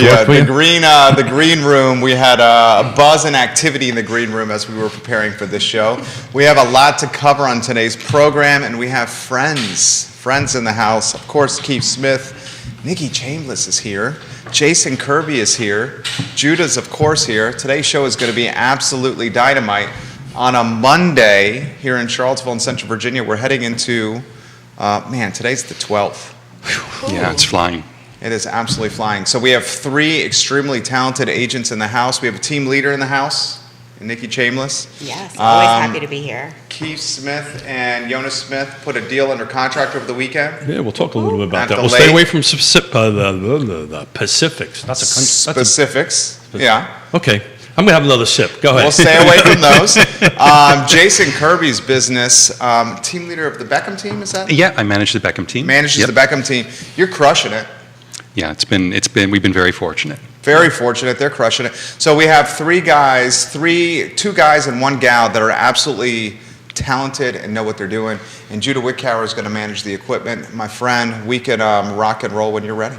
you? The green room. We had a buzz and activity in the green room as we were preparing for this show. We have a lot to cover on today's program, and we have friends in the house. Of course, Keith Smith, Nikki Chambliss is here, Jason Kirby is here, Judah's of course here. Today's show is going to be absolutely dynamite. On a Monday here in Charlottesville in Central Virginia, we're heading into, today's the 12th. Yeah, it's flying. It is absolutely flying. So we have three extremely talented agents in the house. We have a team leader in the house, Nikki Chambliss. Yes, always happy to be here. Keith Smith and Jonas Smith put a deal under contract over the weekend. Yeah, we'll talk a little bit about that. the We'll lake. stay away from the Pacifics. Not the Specifics. Yeah. Okay, I'm gonna have another sip. Go ahead. We'll stay away from those. Jason Kirby's business, team leader of the Beckham team, is that? Yeah, I manage the Beckham team. Manages the Beckham team. You're crushing it. Yeah, we've been very fortunate. Very fortunate. They're crushing it. So we have two guys and one gal that are absolutely talented and know what they're doing. And Judah Wickower is going to manage the equipment. My friend, we can rock and roll when you're ready.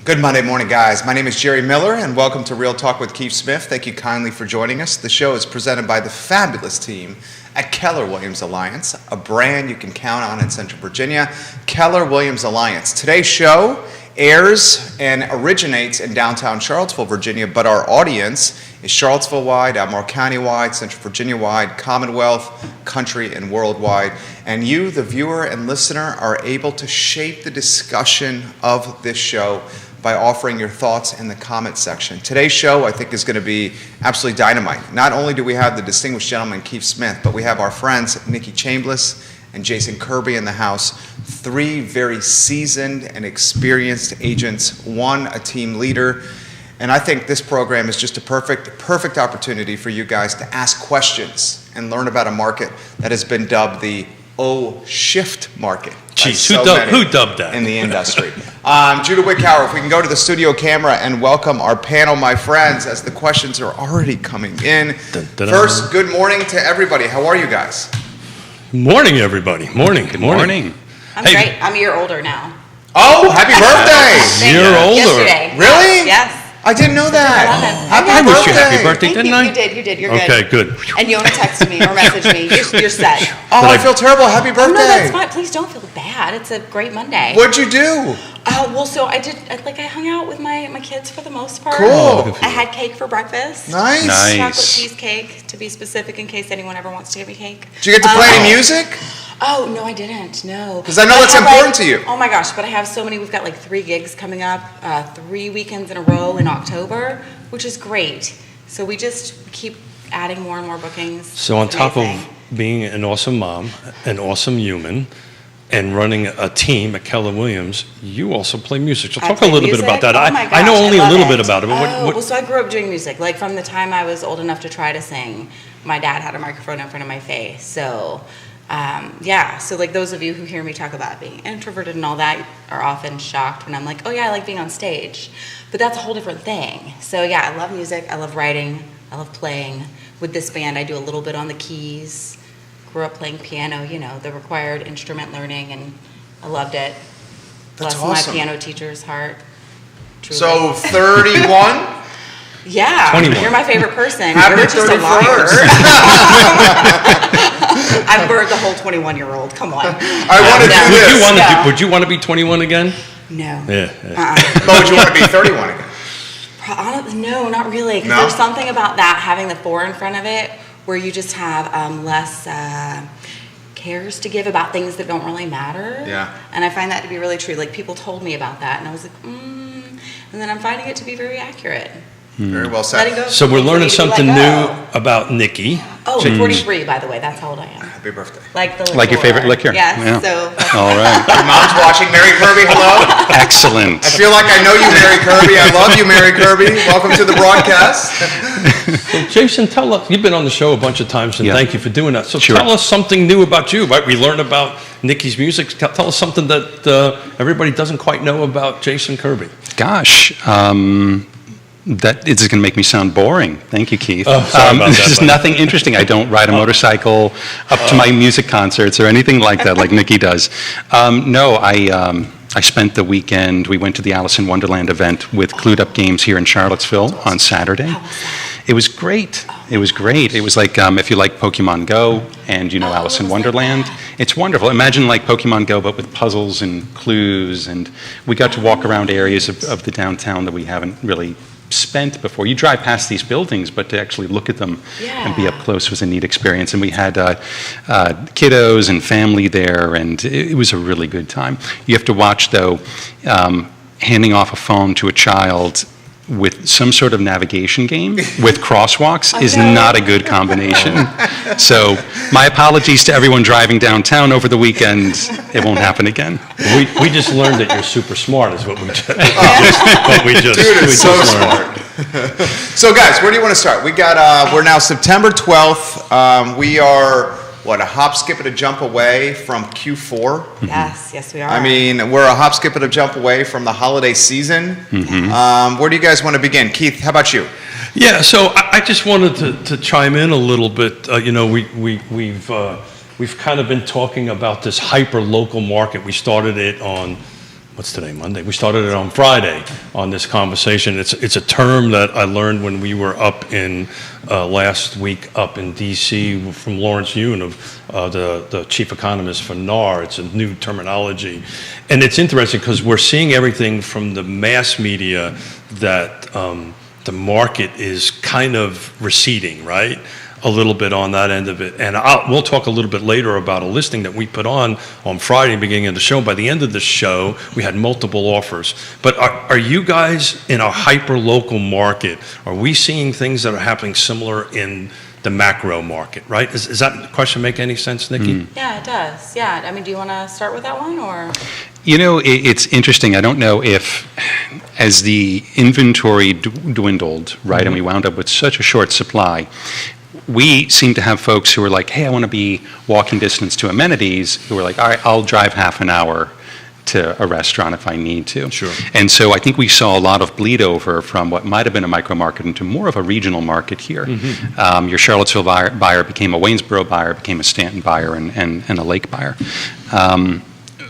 Good Monday morning, guys. My name is Jerry Miller, and welcome to Real Talk with Keith Smith. Thank you kindly for joining us. The show is presented by the fabulous team at Keller Williams Alliance, a brand you can count on in Central Virginia. Keller Williams Alliance. Today's show airs and originates in downtown Charlottesville, Virginia, but our audience is Charlottesville-wide, Albemarle County-wide, Central Virginia-wide, Commonwealth, country, and worldwide. And you, the viewer and listener, are able to shape the discussion of this show by offering your thoughts in the comment section. Today's show, I think, is going to be absolutely dynamite. Not only do we have the distinguished gentleman, Keith Smith, but we have our friends, Nikki Chambliss and Jason Kirby in the house. Three very seasoned and experienced agents, one a team leader. And I think this program is just a perfect opportunity for you guys to ask questions and learn about a market that has been dubbed the shift market. Jeez, who dubbed that? In the industry. Judah Wickower, if we can go to the studio camera and welcome our panel, my friends, as the questions are already coming in. First, good morning to everybody. How are you guys? Morning, everybody. Morning. Good morning. I'm great. I'm a year older now. Oh, happy birthday! Year older. Yesterday. Really? Yes. I didn't know that. I wish you happy birthday, Thank didn't you. I? You did. You're good. Okay, good. And Yona texted me or messaged me. You're set. Oh, I feel terrible. Happy birthday. Oh, no, that's fine. Please don't feel bad. It's a great Monday. What'd you do? So I hung out with my kids for the most part. Cool. I had cake for breakfast. Nice. Chocolate cheesecake, to be specific, in case anyone ever wants to give me cake. Did you get to play any music? Oh, no, I didn't. No. Because I know that's important to you. Oh my gosh, but I have so many. We've got like 3 gigs coming up, 3 weekends in a row in October, which is great. So we just keep adding more and more bookings. So on top of being an awesome mom, an awesome human, and running a team at Keller Williams, you also play music. So talk a little bit about that. Oh my gosh, I know only a little bit it. about it. But Well, so I grew up doing music. Like from the time I was old enough to try to sing, my dad had a microphone in front of my face. So so like those of you who hear me talk about being introverted and all that are often shocked when I'm like, oh yeah, I like being on stage. But that's a whole different thing. So yeah, I love music, I love writing, I love playing. With this band, I do a little bit on the keys. Grew up playing piano, the required instrument learning, and I loved it. That's Bless awesome. my piano teacher's heart. Truly. So 31? Yeah, 21. You're my favorite person. Happy You're just a 31st. liar. I've burned the whole 21-year-old. Come on. I want to do this. Would you want to be 21 again? No. Yeah. But would you want to be 31 again? No, not really. Because No? there's something about that, having the 4 in front of it, where you just have less cares to give about things that don't really matter. Yeah. And I find that to be really true. Like, people told me about that, and I was like, and then I'm finding it to be very accurate. Very well Letting said. go. So we're learning Ready to let something go. new about Nikki. Oh, 43, by the way. That's how old I am. Happy birthday. Like the Like your favorite liquor? Yes. Yeah. So All right. Your mom's watching. Mary Kirby, hello. Excellent. I feel like I know you, Mary Kirby. I love you, Mary Kirby. Welcome to the broadcast. So Jason, tell us, you've been on the show a bunch of times, and Yeah. thank you for doing that. So Sure. tell us something new about you, right? We learned about Nikki's music. Tell us something that everybody doesn't quite know about Jason Kirby. Gosh, that is going to make me sound boring. Thank you, Keith. Oh, sorry about that, There's buddy. nothing interesting. I don't ride a motorcycle up to my music concerts or anything like that, like Nikki does. No, I spent the weekend. We went to the Alice in Wonderland event with Clued Up Games here in Charlottesville on Saturday. It was great. It was great. It was like if you like Pokemon Go and you know Alice in Wonderland, it's wonderful. Imagine like Pokemon Go but with puzzles and clues, and we got to walk around areas of the downtown that we haven't really spent before. You drive past these buildings, but to actually look at them and be up close was a neat experience. And we had kiddos and family there, and it was a really good time. You have to watch, though, handing off a phone to a child with some sort of navigation game with crosswalks is not a good combination. So my apologies to everyone driving downtown over the weekend. It won't happen again. We just learned that you're super smart, is what we just. Dude is so smart. So, guys, where do you want to start? We got. We're now September 12th. We are a hop, skip, and a jump away from Q4. yes, we are. I mean, we're a hop, skip, and a jump away from the holiday season. Where do you guys want to begin? Keith, how about you? Yeah, so I just wanted to chime in a little bit. We've kind of been talking about this hyper local market. We started it on. What's today, Monday? We started it on Friday on this conversation. It's a term that I learned when we were up in last week up in D.C. from Lawrence Yun of the chief economist for NAR. It's a new terminology. And it's interesting because we're seeing everything from the mass media that the market is kind of receding, right? A little bit on that end of it. And we'll talk a little bit later about a listing that we put on Friday, beginning of the show. By the end of the show, we had multiple offers. But are you guys in a hyper-local market? Are we seeing things that are happening similar in the macro market, right? Does that question make any sense, Nikki? Yeah, it does. Yeah. I mean, do you want to start with that one, or? You know, it's interesting. I don't know if, as the inventory dwindled, right, and we wound up with such a short supply, we seem to have folks who are like, hey, I want to be walking distance to amenities, who are like, all right, I'll drive half an hour to a restaurant if I need to. Sure. And so I think we saw a lot of bleed over from what might have been a micro market into more of a regional market here. Your Charlottesville buyer became a Waynesboro buyer, became a Stanton buyer, and a Lake buyer.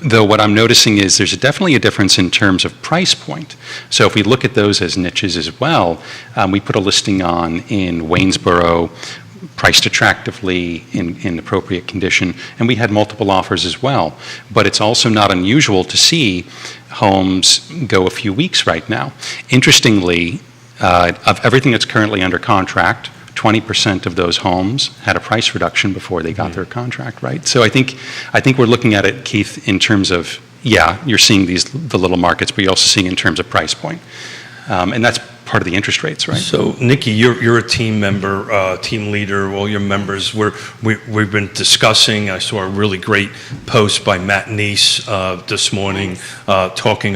Though what I'm noticing is there's definitely a difference in terms of price point. So if we look at those as niches as well, we put a listing on in Waynesboro, priced attractively in appropriate condition, and we had multiple offers as well. But it's also not unusual to see homes go a few weeks right now. Interestingly, of everything that's currently under contract, 20% of those homes had a price reduction before they got their contract, right? So I think we're looking at it, Keith, in terms of, yeah, you're seeing the little markets, but you're also seeing in terms of price point. And that's part of the interest rates, right? So, Nikki, you're a team member, team leader, all your members. We've been discussing, I saw a really great post by Matt Neese this morning talking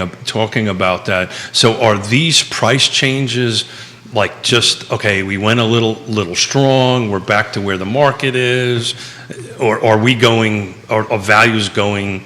about that. So are these price changes like just, okay, we went a little strong, we're back to where the market is, or are we going, are values going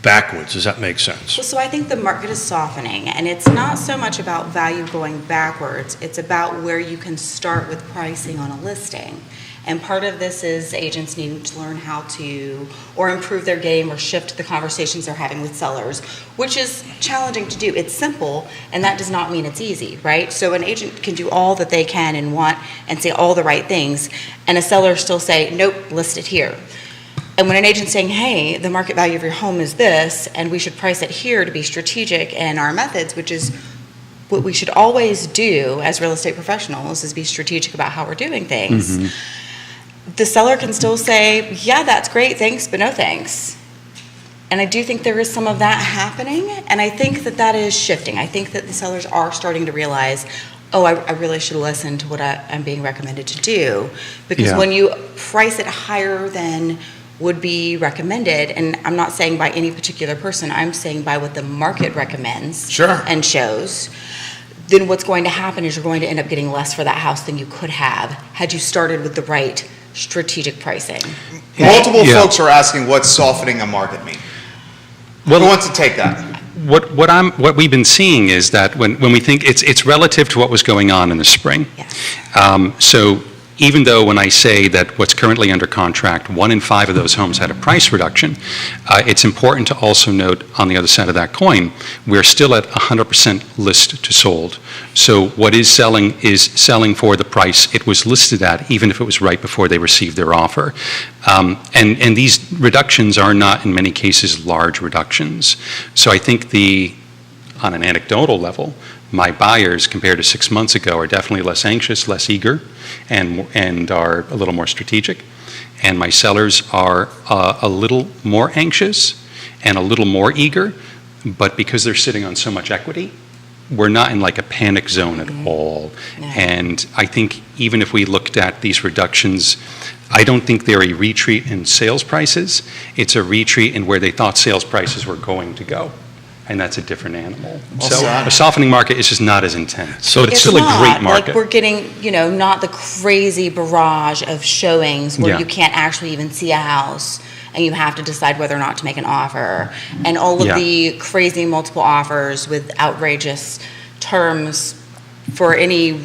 backwards? Does that make sense? Well, so I think the market is softening, and it's not so much about value going backwards, it's about where you can start with pricing on a listing. And part of this is agents needing to learn how to, or improve their game, or shift the conversations they're having with sellers, which is challenging to do. It's simple, and that does not mean it's easy, right? So an agent can do all that they can and want and say all the right things, and a seller still say, nope, list it here. And when an agent's saying, hey, the market value of your home is this, and we should price it here to be strategic in our methods, which is what we should always do as real estate professionals, is be strategic about how we're doing things. The seller can still say, yeah, that's great, thanks, but no thanks. And I do think there is some of that happening, and I think that is shifting. I think that the sellers are starting to realize oh, I really should listen to what I'm being recommended to do. Because Yeah. when you price it higher than would be recommended, and I'm not saying by any particular person, I'm saying by what the market recommends Sure. and shows, then what's going to happen is you're going to end up getting less for that house than you could have had you started with the right strategic pricing. Multiple Yeah. folks are asking what's softening a market mean. Well, Who wants to take that? What we've been seeing is that when we think it's relative to what was going on in the spring. Yes. So even though when I say that what's currently under contract, 1 in 5 of those homes had a price reduction, it's important to also note on the other side of that coin, we're still at 100% list to sold. So what is selling for the price it was listed at, even if it was right before they received their offer. And these reductions are not, in many cases, large reductions. So I think on an anecdotal level, my buyers, compared to 6 months ago, are definitely less anxious, less eager, and are a little more strategic. And my sellers are a little more anxious and a little more eager, but because they're sitting on so much equity, we're not in like a panic zone at all. No. And I think even if we looked at these reductions, I don't think they're a retreat in sales prices. It's a retreat in where they thought sales prices were going to go. And that's a different animal. Well So said. a softening market is just not as intense. So But it's It's still a not. great market. Like, we're getting, not the crazy barrage of showings where Yeah. you can't actually even see a house and you have to decide whether or not to make an offer. And all of Yeah. the crazy multiple offers with outrageous terms for any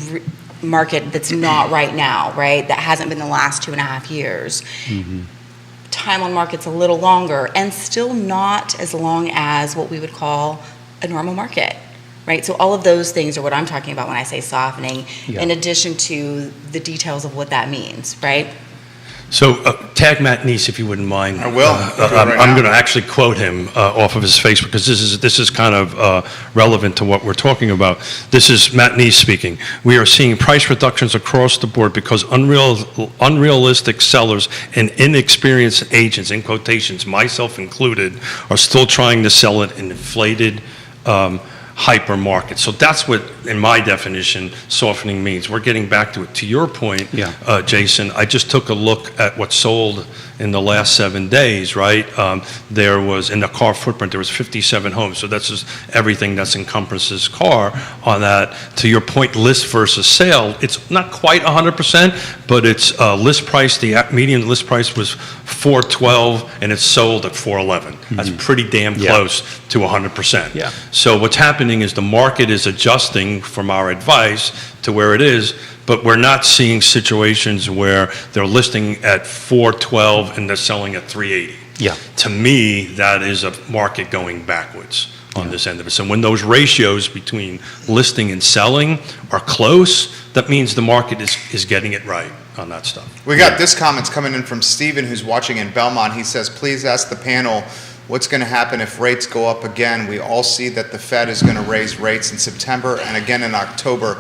market that's not right now, right? That hasn't been the last 2.5 years. Time on market's a little longer and still not as long as what we would call a normal market, right? So all of those things are what I'm talking about when I say softening, Yeah. in addition to the details of what that means, right? So tag Matt Neese, if you wouldn't mind. I will. I'll do it right I'm now. going to actually quote him off of his Facebook because this is kind of relevant to what we're talking about. This is Matt Neese speaking. We are seeing price reductions across the board because unrealistic sellers and inexperienced agents, in quotations, myself included, are still trying to sell it in inflated hypermarket. So that's what, in my definition, softening means. We're getting back to it. To your point, Yeah. Jason, I just took a look at what sold in the last 7 days, right? There was, in the car footprint, there was 57 homes. So that's just everything that's encompasses car on that. To your point, list versus sale, it's not quite 100%, but it's list price, the median list price was $412 and it's sold at $411. That's pretty damn Yeah. close to 100%. Yeah. So what's happening is the market is adjusting from our advice to where it is, but we're not seeing situations where they're listing at $412 and they're selling at $380. Yeah. To me, that is a market going backwards on this end of it. So when those ratios between listing and selling are close, that means the market is getting it right on that stuff. We got this comments coming in from Stephen, who's watching in Belmont. He says, please ask the panel what's going to happen if rates go up again. We all see that the Fed is going to raise rates in September and again in October.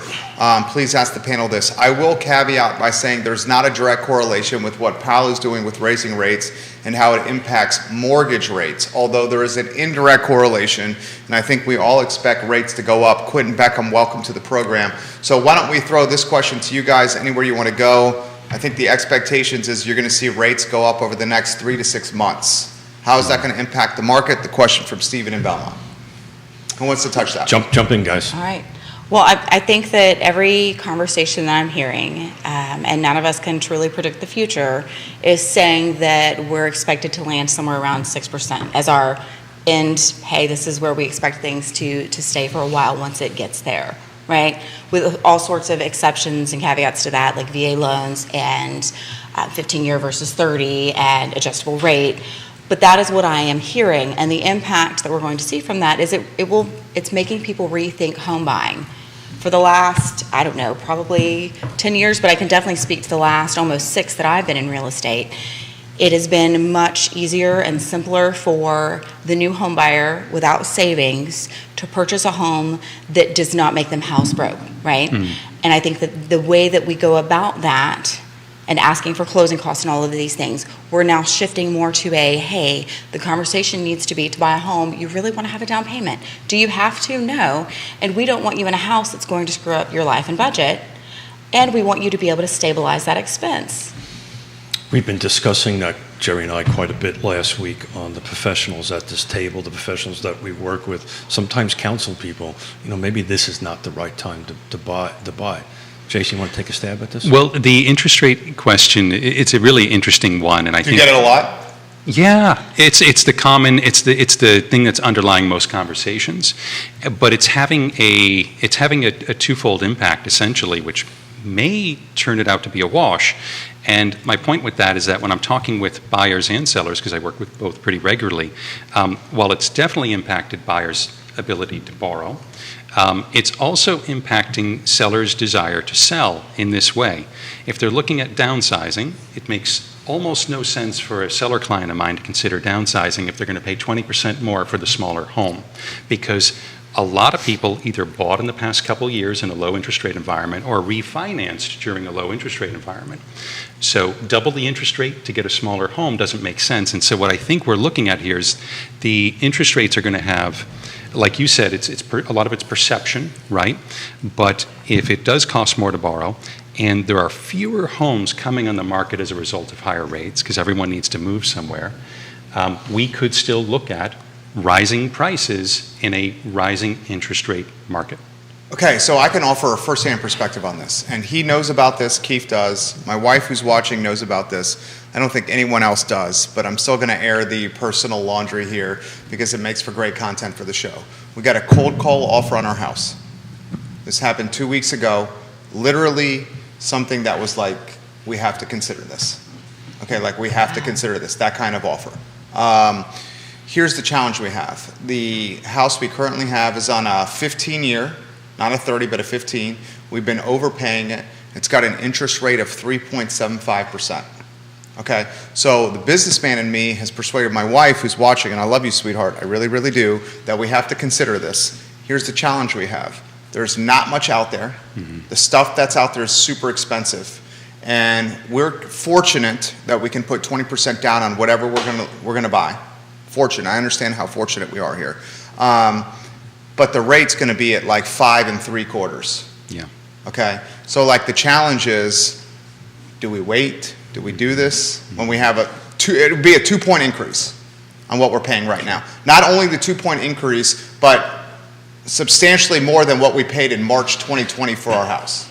Please ask the panel this. I will caveat by saying there's not a direct correlation with what Powell is doing with raising rates and how it impacts mortgage rates, although there is an indirect correlation, and I think we all expect rates to go up. Quentin Beckham, welcome to the program. So why don't we throw this question to you guys anywhere you want to go. I think the expectations is you're going to see rates go up over the next 3 to 6 months. How is that going to impact the market? The question from Stephen in Belmont. Who wants to touch that? Jump in, guys. All right. Well, I think that every conversation that I'm hearing, and none of us can truly predict the future, is saying that we're expected to land somewhere around 6% as our end, hey, this is where we expect things to stay for a while once it gets there, right? With all sorts of exceptions and caveats to that, like VA loans and 15-year versus 30 and adjustable rate. But that is what I am hearing, and the impact that we're going to see from that is it's making people rethink home buying. For the last, I don't know, probably 10 years, but I can definitely speak to the last almost 6 that I've been in real estate. It has been much easier and simpler for the new home buyer without savings to purchase a home that does not make them house broke, right? And I think that the way that we go about that and asking for closing costs and all of these things. We're now shifting more to hey, the conversation needs to be to buy a home, you really want to have a down payment. Do you have to? No. And we don't want you in a house that's going to screw up your life and budget. And we want you to be able to stabilize that expense. We've been discussing that, Jerry and I, quite a bit last week on the professionals at this table, the professionals that we work with, sometimes counsel people, maybe this is not the right time to buy. Jason, you want to take a stab at this? Well, the interest rate question, it's a really interesting one, and I Do think... you get it a lot? Yeah, it's the thing that's underlying most conversations, but it's having a twofold impact, essentially, which may turn it out to be a wash. And my point with that is that when I'm talking with buyers and sellers, because I work with both pretty regularly, while it's definitely impacted buyers' ability to borrow, it's also impacting sellers' desire to sell in this way. If they're looking at downsizing, it makes almost no sense for a seller client of mine to consider downsizing if they're going to pay 20% more for the smaller home, because a lot of people either bought in the past couple years in a low interest rate environment or refinanced during a low interest rate environment. So double the interest rate to get a smaller home doesn't make sense. And so what I think we're looking at here is the interest rates are going to have, like you said, a lot of it's perception, right? But if it does cost more to borrow, and there are fewer homes coming on the market as a result of higher rates, because everyone needs to move somewhere, we could still look at rising prices in a rising interest rate market. Okay, so I can offer a first-hand perspective on this, and he knows about this, Keith does, my wife who's watching knows about this. I don't think anyone else does, but I'm still going to air the personal laundry here because it makes for great content for the show. We got a cold call offer on our house. This happened 2 weeks ago, literally something that was like, we have to consider this. Okay, like we have to consider this, that kind of offer. Here's the challenge we have. The house we currently have is on a 15-year, not a 30, but a 15. We've been overpaying it. It's got an interest rate of 3.75%. Okay, so the businessman in me has persuaded my wife, who's watching, and I love you, sweetheart, I really, really do, that we have to consider this. Here's the challenge we have. There's not much out there. The stuff that's out there is super expensive. And we're fortunate that we can put 20% down on whatever we're gonna buy. Fortunate. I understand how fortunate we are here. But the rate's going to be at like 5 3/4. Yeah. Okay? So like the challenge is, do we wait? Do we do this? When we have it would be a 2-point increase on what we're paying right now. Not only the 2-point increase, but substantially more than what we paid in March 2020 for our house.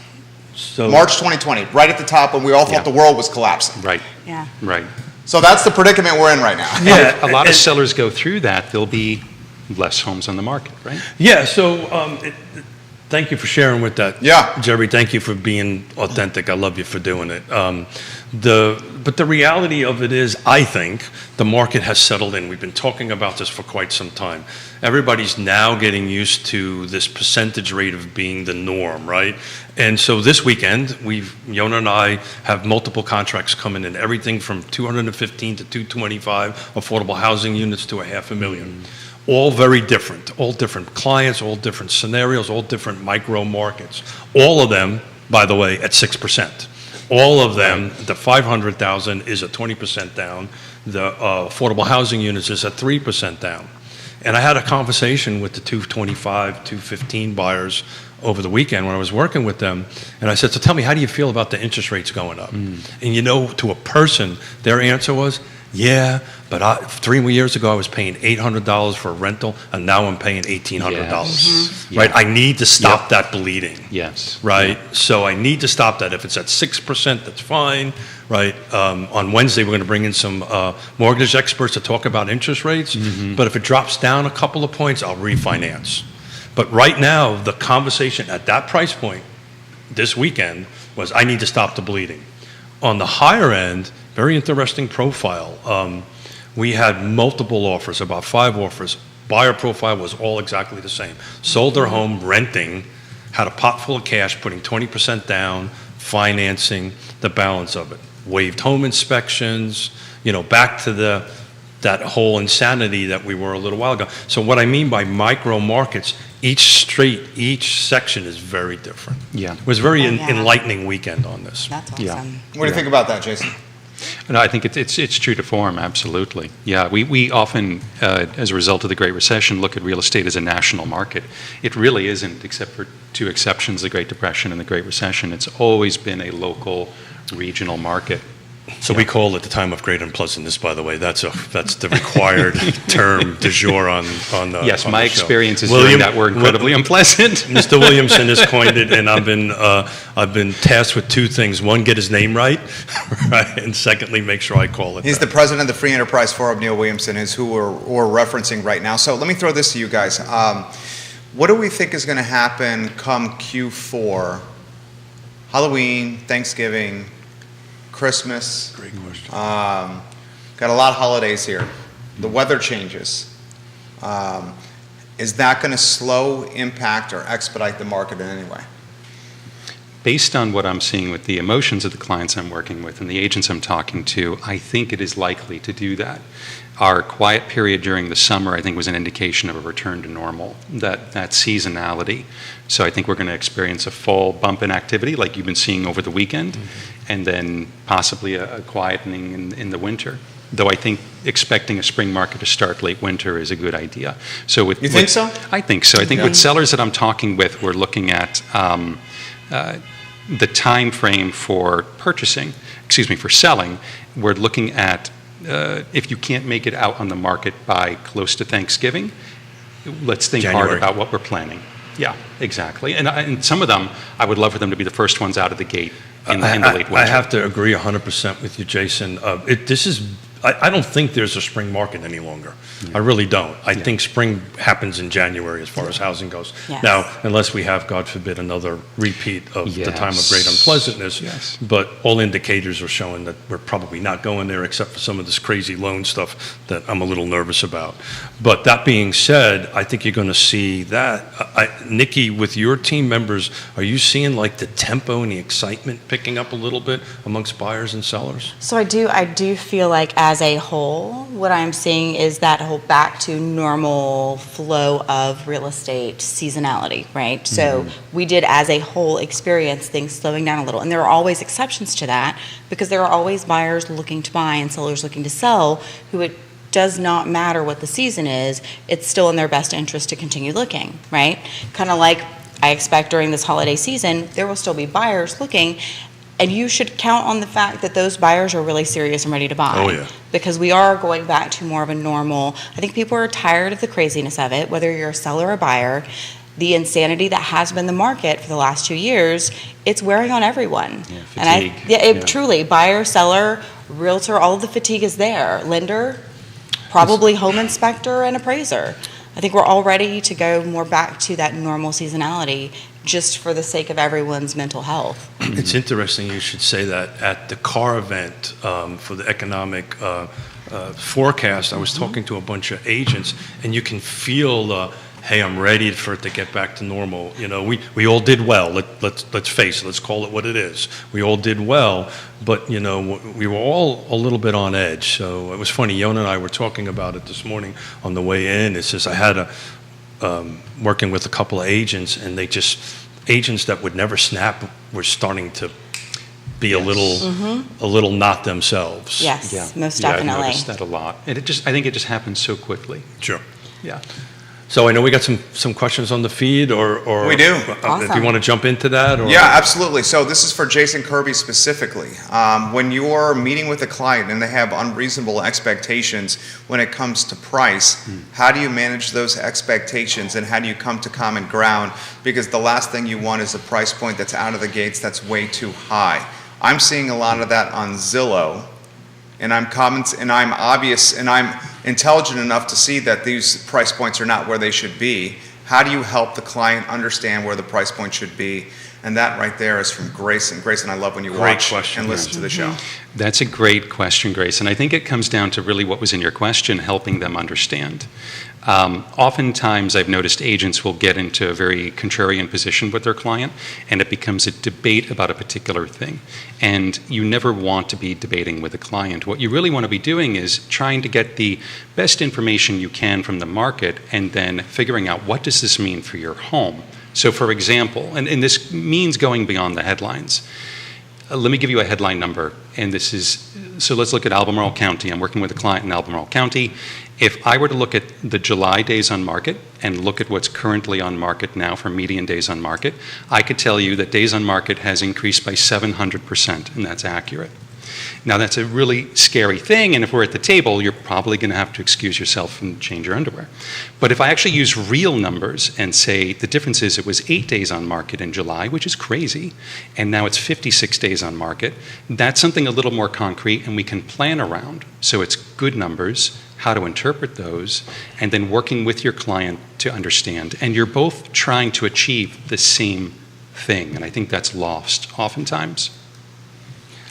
So March 2020, right at the top when we all thought the world was collapsing. Right. Yeah. Right. So that's the predicament we're in right now. Yeah, A lot of sellers go through that. There'll be less homes on the market, right? Yeah, so thank you for sharing with that. Yeah. Jerry, thank you for being authentic. I love you for doing it. But the reality of it is, I think, the market has settled in. We've been talking about this for quite some time. Everybody's now getting used to this percentage rate of being the norm, right? And so this weekend, Yona and I have multiple contracts coming in, everything from 215 to 225 affordable housing units to 500,000. All very different, all different clients, all different scenarios, all different micro markets. All of them, by the way, at 6%. All of them, the 500,000 is at 20% down. The affordable housing units is at 3% down. And I had a conversation with the 225, 215 buyers over the weekend when I was working with them. And I said, so tell me, how do you feel about the interest rates going up? And to a person, their answer was, yeah, but 3 years ago I was paying $800 for a rental, and now I'm paying $1,800. Yes. Right? Yeah. I need to stop that bleeding. Yes. Right? So I need to stop that. If it's at 6%, that's fine. Right? On Wednesday, we're going to bring in some mortgage experts to talk about interest rates. But if it drops down a couple of points, I'll refinance. But right now, the conversation at that price point this weekend was, I need to stop the bleeding. On the higher end, very interesting profile. We had multiple offers, about 5 offers. Buyer profile was all exactly the same. Sold their home, renting, had a pot full of cash, putting 20% down, financing the balance of it. Waived home inspections, back to the that whole insanity that we were a little while ago. So what I mean by micro markets, each street, each section is very different. Yeah. It was a very Oh, yeah. enlightening weekend on this. That's awesome. Yeah. What do you think about that, Jason? No, I think it's true to form, absolutely. Yeah, we often, as a result of the Great Recession, look at real estate as a national market. It really isn't, except for two exceptions, the Great Depression and the Great Recession. It's always been a local, regional market. So we call it the time of great unpleasantness, by the way. That's the required term du jour on the Yes, on my the show. experiences William- doing that were incredibly unpleasant. Mr. Williamson has coined it, and I've been tasked with two things: one, get his name right, right, and secondly, make sure I call it. He's the that. president of the Free Enterprise Forum, Neil Williamson, is who we're referencing right now. So let me throw this to you guys. What do we think is going to happen come Q4? Halloween, Thanksgiving, Christmas. Great question. Got a lot of holidays here. The weather changes. Is that going to slow, impact, or expedite the market in any way? Based on what I'm seeing with the emotions of the clients I'm working with and the agents I'm talking to, I think it is likely to do that. Our quiet period during the summer, I think, was an indication of a return to normal, that seasonality. So I think we're going to experience a full bump in activity like you've been seeing over the weekend, and then possibly a quietening in the winter. Though I think expecting a spring market to start late winter is a good idea. So You think so? I think so. I think Yeah. with sellers that I'm talking with, we're looking at the time frame for for selling. We're looking at if you can't make it out on the market by close to Thanksgiving, let's think hard January. about what we're planning. Yeah, exactly. And some of them, I would love for them to be the first ones out of the gate in the late winter. I have to agree 100% with you, Jason. I don't think there's a spring market any longer. I really don't. I think spring happens in January as far as housing goes. Yes. Now, unless we have, God forbid, another repeat of the time of great unpleasantness. Yes. But all indicators are showing that we're probably not going there, except for some of this crazy loan stuff that I'm a little nervous about. But that being said, I think you're going to see that. Nikki, with your team members, are you seeing like the tempo and the excitement picking up a little bit amongst buyers and sellers? So I do feel like as a whole, what I'm seeing is that whole back to normal flow of real estate seasonality, right? So we did as a whole experience things slowing down a little. And there are always exceptions to that because there are always buyers looking to buy and sellers looking to sell who it does not matter what the season is, it's still in their best interest to continue looking, right? Kind of like I expect during this holiday season, there will still be buyers looking. And you should count on the fact that those buyers are really serious and ready to buy. Oh, yeah. Because we are going back to more of a normal, I think people are tired of the craziness of it, whether you're a seller or buyer. The insanity that has been the market for the last 2 years, it's wearing on everyone. Yeah, And fatigue. truly, buyer, seller, realtor, all of the fatigue is there. Lender, probably home inspector and appraiser. I think we're all ready to go more back to that normal seasonality just for the sake of everyone's mental health. It's interesting you should say that. At the car event for the economic forecast, I was talking to a bunch of agents, and you can feel the, hey, I'm ready for it to get back to normal. You know, we all did well. Let's face it. Let's call it what it is. We all did well, but, you know, we were all a little bit on edge. So it was funny. Yona and I were talking about it this morning on the way in. It's just I had working with a couple of agents, and agents that would never snap were starting to be a little not themselves. Yes, Yeah. most Yeah, I've definitely. noticed that a lot. And I think it just happens so quickly. Sure. Yeah. So I know we got some questions on the feed, or We do. If you Awesome. want to jump into that, or Yeah, absolutely. So this is for Jason Kirby specifically. When you're meeting with a client and they have unreasonable expectations when it comes to price, how do you manage those expectations and how do you come to common ground? Because the last thing you want is a price point that's out of the gates that's way too high. I'm seeing a lot of that on Zillow, and I'm intelligent enough to see that these price points are not where they should be. How do you help the client understand where the price point should be? And that right there is from Grayson. Grayson, I love when you Great watch question. and listen to the show. That's a great question, Grace. And I think it comes down to really what was in your question, helping them understand. Oftentimes, I've noticed agents will get into a very contrarian position with their client, and it becomes a debate about a particular thing. And you never want to be debating with a client. What you really want to be doing is trying to get the best information you can from the market, and then figuring out, what does this mean for your home? So, for example, and this means going beyond the headlines. Let me give you a headline number, and this is, so let's look at Albemarle County. I'm working with a client in Albemarle County. If I were to look at the July days on market and look at what's currently on market now for median days on market, I could tell you that days on market has increased by 700%, and that's accurate. Now, that's a really scary thing, and if we're at the table, you're probably going to have to excuse yourself and change your underwear. But if I actually use real numbers and say the difference is it was 8 days on market in July, which is crazy, and now it's 56 days on market, that's something a little more concrete and we can plan around. So it's good numbers, how to interpret those, and then working with your client to understand. And you're both trying to achieve the same thing, and I think that's lost oftentimes.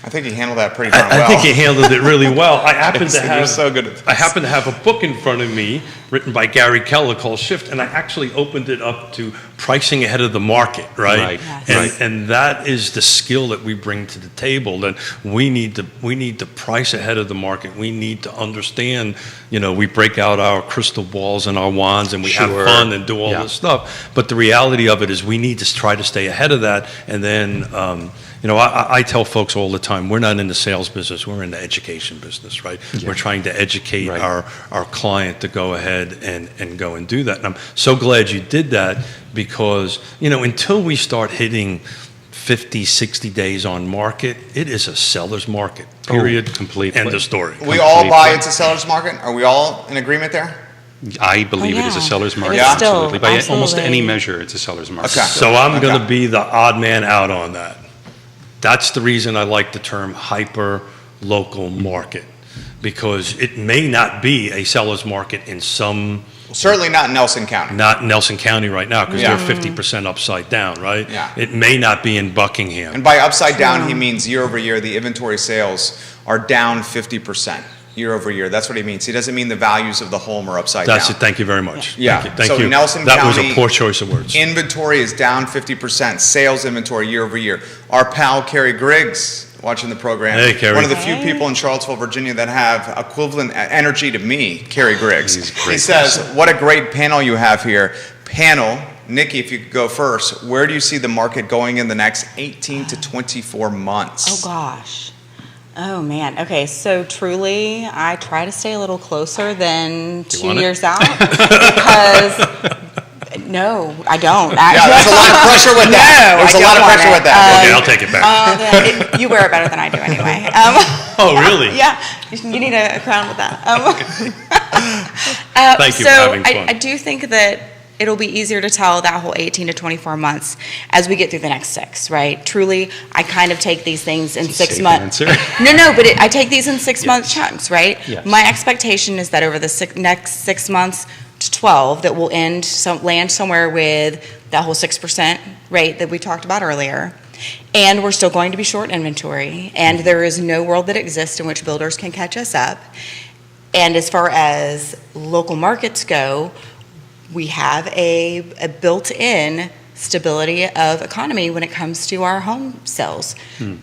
I think you handled that pretty darn well. I think you handled it really well. I happen to You're have so good at this. I happen to have a book in front of me written by Gary Keller called Shift, and I actually opened it up to pricing ahead of the market, right? Right. Yes. And, Right. and that is the skill that we bring to the table. That we need to price ahead of the market. We need to understand. We break out our crystal balls and our wands, and we have Sure. fun and do all Yeah. this stuff. But the reality of it is, we need to try to stay ahead of that, and then. I tell folks all the time, we're not in the sales business, we're in the education business, right? Yeah. We're trying to educate Right. our client to go ahead and go and do that. And I'm so glad you did that, because, until we start hitting 50, 60 days on market, it is a seller's market, period. completely. End of story. We all buy it's a seller's market? Are we all in agreement there? I believe it is a yeah. seller's market, Yeah. absolutely. By almost Absolutely. any measure, it's a seller's market. Okay. So I'm going Okay. to be the odd man out on that. That's the reason I like the term hyper-local market, because it may not be a seller's market in some, Certainly not in Nelson County. not Nelson County right now, because Yeah. they're 50% upside down, right? Yeah. It may not be in Buckingham. And by upside down, he means year over year, the inventory sales are down 50% year over year. That's what he means. He doesn't mean the values of the home are upside That's down. it. Thank you very much. Yeah. Thank you. Thank So you. Nelson That was County- a poor choice of words. Inventory is down 50%, sales inventory year over year. Our pal Kerry Griggs, watching the program. Hey, Kerry. One of the few Hey. people in Charlottesville, Virginia that have equivalent energy to me, Kerry Griggs. He's a great He says, what a great panel you have here. Panel, Nikki, if you could go first, where do you see the market going in the next 18 to 24 months? Oh gosh. Oh man. Okay, so truly, I try to stay a little closer than 2 want it? years out, because no, I don't. Yeah, there's a lot of pressure with that. No, There's I a lot don't of want pressure it. with that. Okay, I'll take it back. You wear it better than I do anyway. Oh, really? Yeah, you need a crown with that. Thank you so for having fun. I do think that it'll be easier to tell that whole 18 to 24 months as we get through the next 6, right? Truly, I kind of take these things in 6 safe months. answer. No, but I take these in 6-month chunks, right? Yes. My expectation is that over the next 6 months to 12, that we'll land somewhere with that whole 6% rate that we talked about earlier. And we're still going to be short inventory, and there is no world that exists in which builders can catch us up. And as far as local markets go, we have a built-in stability of economy when it comes to our home sales.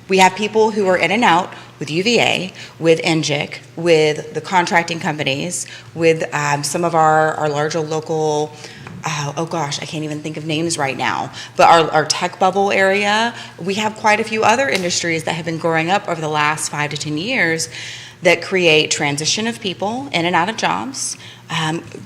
We have people who are in and out with UVA, with NGIC, with the contracting companies, with some of our larger local, oh gosh, I can't even think of names right now, but our tech bubble area, we have quite a few other industries that have been growing up over the last 5 to 10 years that create transition of people in and out of jobs,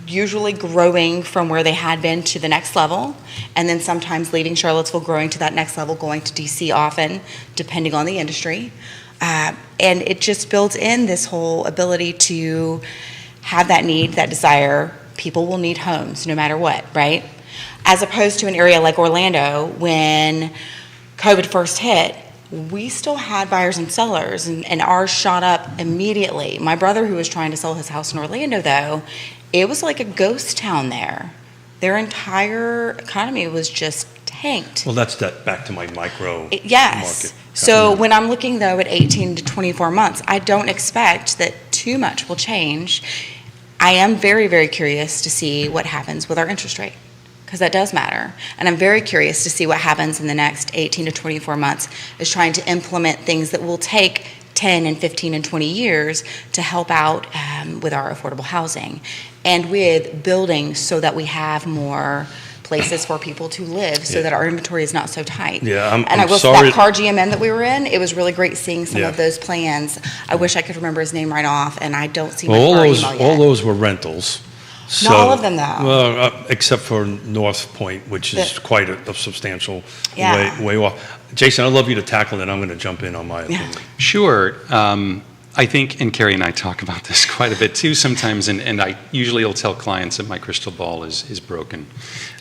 usually growing from where they had been to the next level, and then sometimes leaving Charlottesville, growing to that next level, going to DC often, depending on the industry. And it just builds in this whole ability to have that need, that desire. People will need homes no matter what, right? As opposed to an area like Orlando, when COVID first hit, we still had buyers and sellers, and ours shot up immediately. My brother, who was trying to sell his house in Orlando, though, it was like a ghost town there. Their entire economy was just tanked. Well, that's that back to my micro Yes. market. So when I'm looking, though, at 18 to 24 months, I don't expect that too much will change. I am very, very curious to see what happens with our interest rate, because that does matter. And I'm very curious to see what happens in the next 18 to 24 months, is trying to implement things that will take 10 and 15 and 20 years to help out with our affordable housing and with building so that we have more places for people to live, so that our inventory is not so tight. Yeah, And I I'm will say sorry. that car GMN that we were in, it was really great seeing some Yeah. of those plans. I wish I could remember his name right off, and I don't see my Well, car email yet. all those were rentals. Not all of them, though. Well, except for North Point, which is The- quite a substantial Yeah. way off. Jason, I'd love you to tackle it. I'm going to jump in on my opinion. Sure. I think, and Carrie and I talk about this quite a bit too sometimes, and I usually will tell clients that my crystal ball is broken.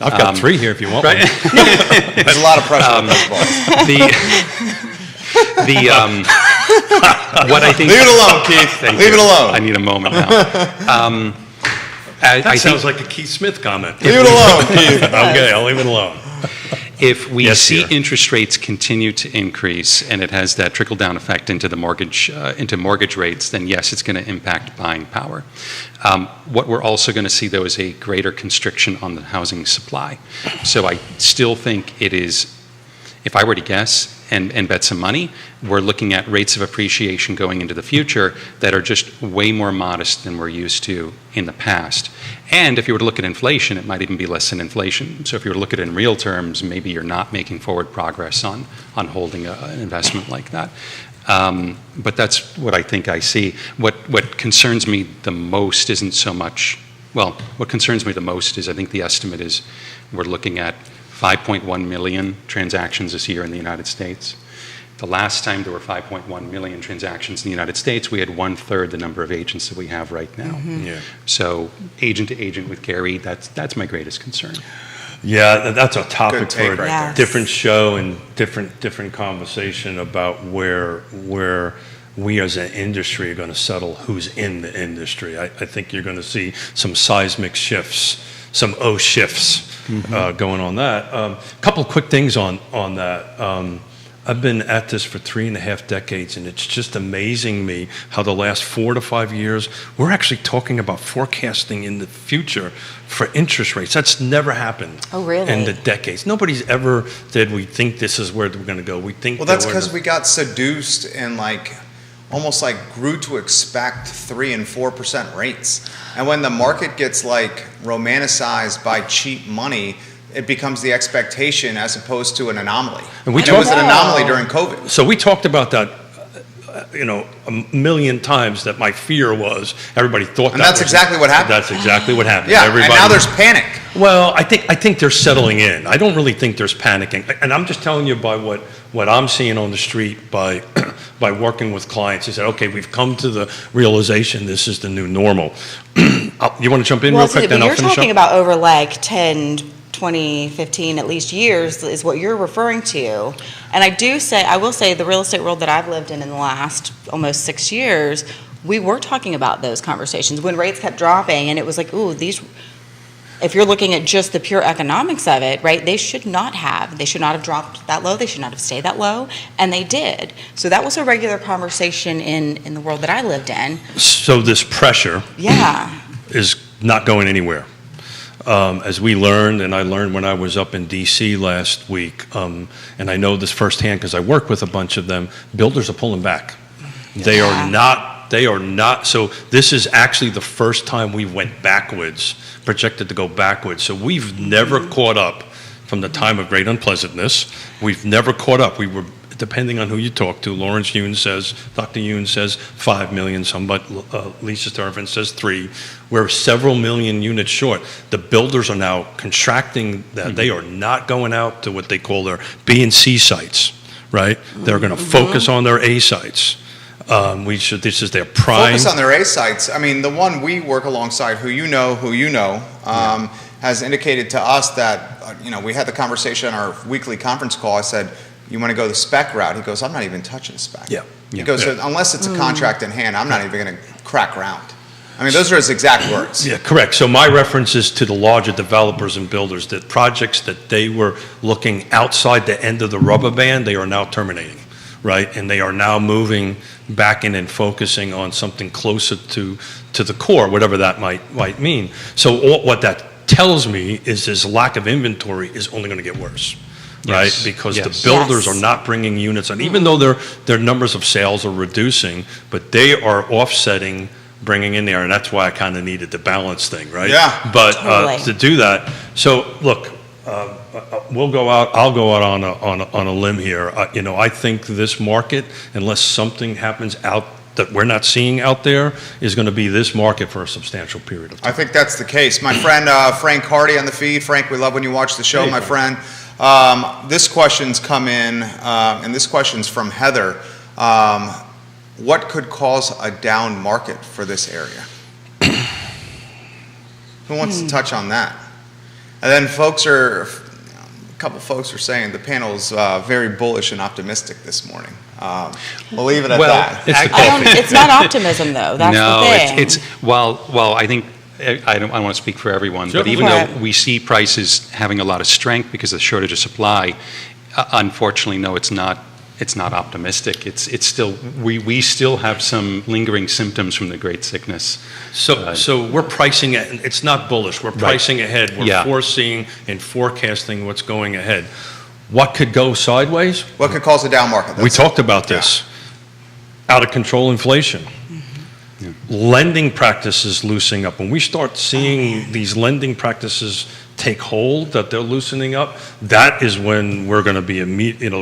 I've got 3 here if you want Right. one. There's a lot of pressure on those balls. What I think. Leave it alone, Keith. Thank Leave you. it alone. I need a moment now. That sounds like a Keith Smith comment. Leave it alone, Keith. Okay, I'll leave it alone. If we Yes, see dear. interest rates continue to increase and it has that trickle-down effect into the mortgage rates, then yes, it's going to impact buying power. What we're also going to see, though, is a greater constriction on the housing supply. So I still think it is, if I were to guess and bet some money, we're looking at rates of appreciation going into the future that are just way more modest than we're used to in the past. And if you were to look at inflation, it might even be less than inflation. So if you were to look at it in real terms, maybe you're not making forward progress on holding an investment like that. But that's what I think I see. What concerns me the most isn't so much, well, what concerns me the most is I think the estimate is we're looking at 5.1 million transactions this year in the United States. The last time there were 5.1 million transactions in the United States, we had 1/3 the number of agents that we have right now. Yeah. So agent to agent with Gary, that's my greatest concern. Yeah, that's a topic Good take for a right there. different show and different conversation about where we as an industry are going to settle who's in the industry. I think you're going to see some seismic shifts, some O shifts going on that. Couple quick things on that. I've been at this for 3.5 decades, and it's just amazing me how the last 4 to 5 years, we're actually talking about forecasting in the future for interest rates. That's never happened. Oh, really? In the decades. Nobody's ever said, we think this is where we're going to go. We think Well, that's that we're because we got seduced and almost grew to expect 3% and 4% rates. And when the market gets romanticized by cheap money, it becomes the expectation as opposed to an anomaly. And we it was an talked- anomaly during COVID. So we talked about that, a million times, that my fear was everybody thought And that that's was- exactly what happened. That's exactly what happened. Yeah, Everybody, and now there's panic. Well, I think they're settling in. I don't really think there's panicking. And I'm just telling you by what I'm seeing on the street by by working with clients. They said, okay, we've come to the realization this is the new normal. You want to jump in real quick, but then I'll you're finish talking up? about over 10, 20, 15, at least years is what you're referring to. And I will say the real estate world that I've lived in the last almost 6 years, we were talking about those conversations when rates kept dropping, and it was ooh, if you're looking at just the pure economics of it, right, they should not have dropped that low, they should not have stayed that low, and they did. So that was a regular conversation in the world that I lived in. So this pressure Yeah. is not going anywhere. As we learned, and I learned when I was up in D.C. last week, and I know this firsthand because I work with a bunch of them, builders are pulling back. They are not, so this is actually the first time we went backwards, projected to go backwards. So we've never caught up from the time of great unpleasantness. We've never caught up. We were, depending on who you talk to, Lawrence Yun says, Dr. Yun says 5 million, somebody, Lisa Sturvin says 3. We're several million units short. The builders are now contracting that. They are not going out to what they call their B and C sites, right? They're going to focus on their A sites. This is their prime. Focus on their A sites. I mean, the one we work alongside, who you know, has indicated to us that, we had the conversation on our weekly conference call. I said, you want to go the spec route? He goes, I'm not even touching the spec. Yeah. He goes, unless it's a contract in hand, I'm not even going to crack ground. I mean, those are his exact words. Yeah, correct. So my reference is to the larger developers and builders, that projects that they were looking outside the end of the rubber band, they are now terminating, right? And they are now moving back in and focusing on something closer to the core, whatever that might mean. So what that tells me is this lack of inventory is only going to get worse. Right, Yes. because the Yes. builders Yes. are not bringing units on, even though their numbers of sales are reducing, but they are offsetting bringing in there, and that's why I kind of needed the balance thing, right? Yeah. But Totally. to do that, so look, we'll go out. I'll go out on a limb here. I think this market, unless something happens out that we're not seeing out there, is going to be this market for a substantial period of time. I think that's the case. My friend Frank Hardy on the feed. Frank, we love when you watch the show, Hey, my Frank. friend. This question's come in, and this question's from Heather. What could cause a down market for this area? Who wants to touch on that? And then a couple folks are saying the panel's very bullish and optimistic this morning. We'll leave it at Well, that. It's the It's not optimism though. That's No, the thing. it's well, I think I don't want to speak for everyone, Sure. but even Right. though we see prices having a lot of strength because of the shortage of supply, unfortunately, no, it's not. It's not optimistic. It's still we still have some lingering symptoms from the Great Sickness. So we're pricing it. It's not bullish. We're pricing ahead. We're Yeah. foreseeing and forecasting what's going ahead. What could go sideways? What could cause a down market? We That's- talked about this. Out of control inflation. Lending practices loosening up. When we start seeing these lending practices take hold, that they're loosening up, that is when we're going to be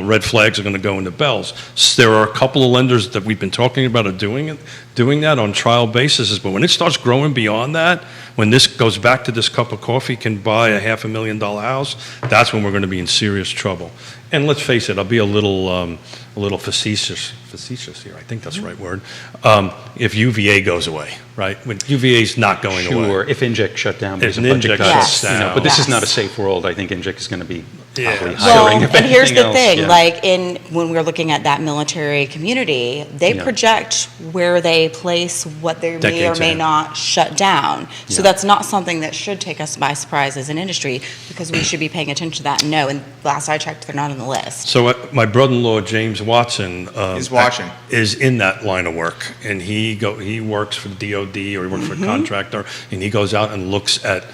red flags are going to go into bells. There are a couple of lenders that we've been talking about are doing that on trial basis, but when it starts growing beyond that, when this goes back to this cup of coffee can buy a $500,000 house, that's when we're going to be in serious trouble. And let's face it, I'll be a little facetious here. I think that's the right word. If UVA goes away, right? When UVA is not going away. Sure, if Inject shut down, because If the budget Inject cuts, shuts down. but this is Yes. not a safe world. I think Inject is going to be probably Yeah. hiring. Well, if and here's anything the else. thing, Yeah. like when we're looking at that military community, they Yeah. project where they place what they may or Decades may ahead. not shut down. So Yeah. that's not something that should take us by surprise as an industry, because we should be paying attention to that and know. And last I checked, they're not on the list. So my brother-in-law, James Watson, He's watching. is in that line of work, and he works for the DOD or he works for a contractor, and he goes out and looks at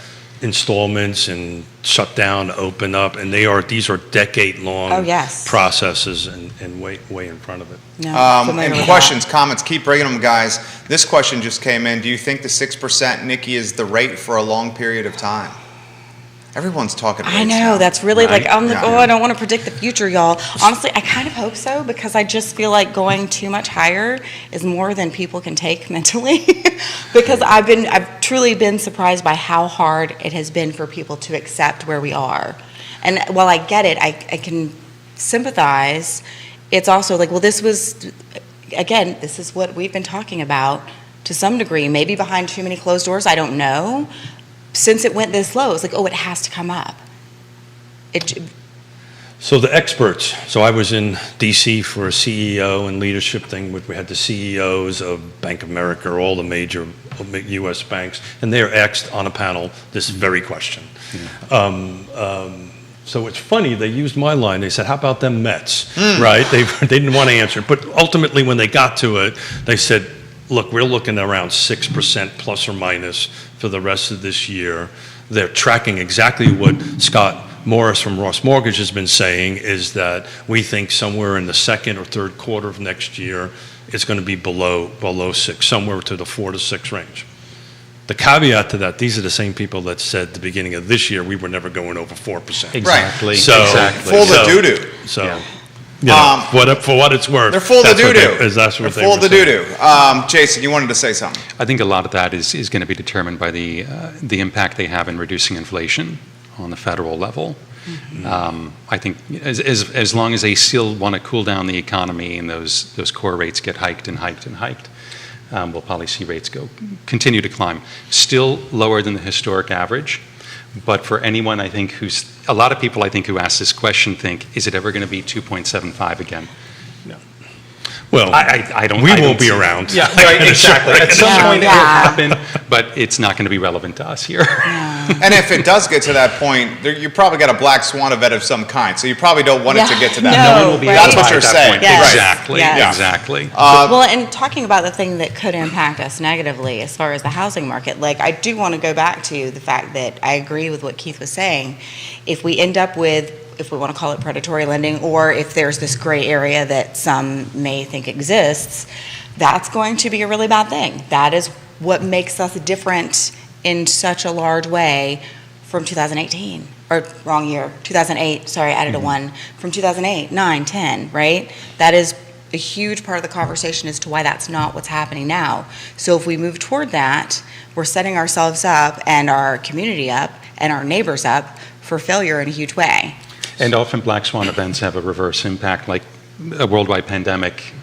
installments and shut down, open up, and these are decade-long Oh, yes. processes and way in front of it. No, I'm familiar And with questions, comments, keep bringing them, guys. This question just came in. Do you think the 6%, Nikki, is the rate for a long period of time? Everyone's talking that. rates I know, now. that's really like, Right. I'm like, Yeah. oh, I don't want to predict the future, y'all. Honestly, I kind of hope so, because I just feel like going too much higher is more than people can take mentally. Because I've truly been surprised by how hard it has been for people to accept where we are. And while I get it, I can sympathize. It's also like, well, this is what we've been talking about to some degree, maybe behind too many closed doors, I don't know. Since it went this low, it's like, oh, it has to come up. So the experts, so I was in DC for a CEO and leadership thing. We had the CEOs of Bank of America, all the major US banks, and they're asked on a panel this very question. So it's funny, they used my line. They said, how about them Mets, right? They didn't want to answer it. But ultimately, when they got to it, they said, look, we're looking at around 6% plus or minus for the rest of this year. They're tracking exactly what Scott Morris from Ross Mortgage has been saying, is that we think somewhere in the second or third quarter of next year, it's going to be below 6, somewhere to the 4 to 6 range. The caveat to that, these are the same people that said at the beginning of this year we were never going over 4%. Exactly. So- Exactly. Full of doo-doo. So, Yeah. you know, for what it's worth, They're full of that's what doo-doo. that's what They're they full of were the saying. doo-doo. Jason, you wanted to say something. I think a lot of that is going to be determined by the impact they have in reducing inflation on the federal level. I think as long as they still want to cool down the economy and those core rates get hiked and hiked and hiked, we'll probably see rates continue to climb. Still lower than the historic average, but for anyone I think a lot of people I think who ask this question think, is it ever going to be 2.75 again? Well, I don't. we I don't won't be see it. around. Yeah, right, exactly. At some Yeah. point it will Yeah. happen, but it's not going to be relevant to us here. And if it does get to that point, you probably got a black swan event of some kind, so you probably don't want it to get to that. No, No one will be right. That's what occupied you're at that saying. point. Yes. Exactly, Yes. exactly. Well, and talking about the thing that could impact us negatively as far as the housing market, like I do want to go back to the fact that I agree with what Keith was saying. If we end up with, if we want to call it predatory lending, or if there's this gray area that some may think exists, that's going to be a really bad thing. That is what makes us different in such a large way from 2018, or wrong year, 2008, sorry, I added a one, from 2008, 9, 10, right? That is a huge part of the conversation as to why that's not what's happening now. So if we move toward that, we're setting ourselves up and our community up and our neighbors up for failure in a huge way. And often black swan events have a reverse impact, like a worldwide pandemic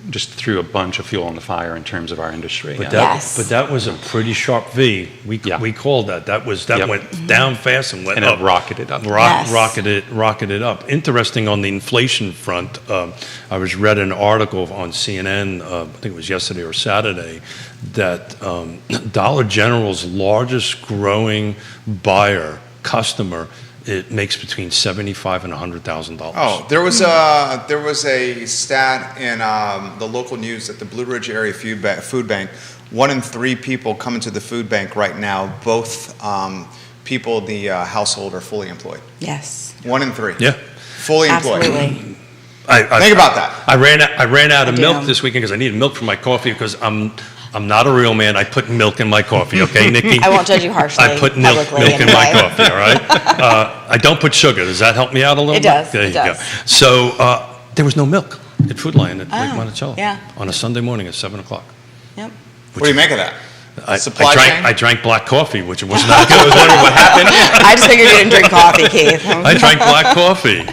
just threw a bunch of fuel on the fire in terms of our industry. But Yeah. that was a pretty sharp V. Yeah. We called that. That Yep. went down fast and went And up. it rocketed up. Yes. Rocketed up. Interesting on the inflation front. I read an article on CNN. I think it was yesterday or Saturday, that Dollar General's largest growing buyer customer, it makes between $75,000 and $100,000. Oh, there was a stat in the local news at the Blue Ridge Area Food Bank. 1 in 3 people coming to the food bank right now, both people in the household are fully employed. Yes, 1 in 3. Yeah. Fully employed. absolutely. Think about that. I ran out of I milk do. this weekend because I needed milk for my coffee because I'm not a real man. I put milk in my coffee, okay, Nikki? I won't judge you harshly. I put milk publicly in my anyway. coffee, all right? I don't put sugar. Does that help me out a little It bit? does, There it you go. does. So there was no milk at Food Lion at Lake Oh, Monticello yeah. on a Sunday morning at 7 o'clock. Yep. What do you make of that? I Supply chain? drank black coffee, which was not good. What happened? I just figured you didn't drink coffee, Keith. I drank black coffee.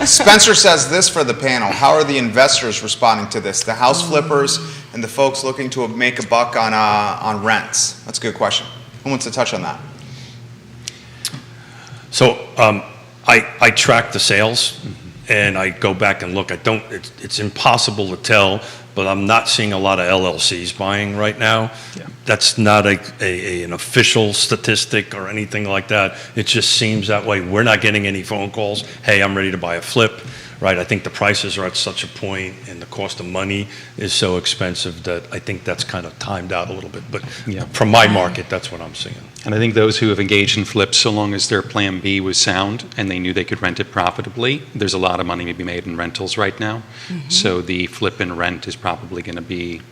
Spencer says this for the panel. How are the investors responding to this? The house flippers and the folks looking to make a buck on rents? That's a good question. Who wants to touch on that? So I track the sales, and I go back and look. It's impossible to tell, but I'm not seeing a lot of LLCs buying right now. Yeah. That's not an official statistic or anything like that. It just seems that way. We're not getting any phone calls. Hey, I'm ready to buy a flip. Right, I think the prices are at such a point and the cost of money is so expensive that I think that's kind of timed out a little bit. But Yeah. from my market, that's what I'm seeing. And I think those who have engaged in flips, so long as their plan B was sound and they knew they could rent it profitably, there's a lot of money to be made in rentals right now. So the flip and rent is probably going to be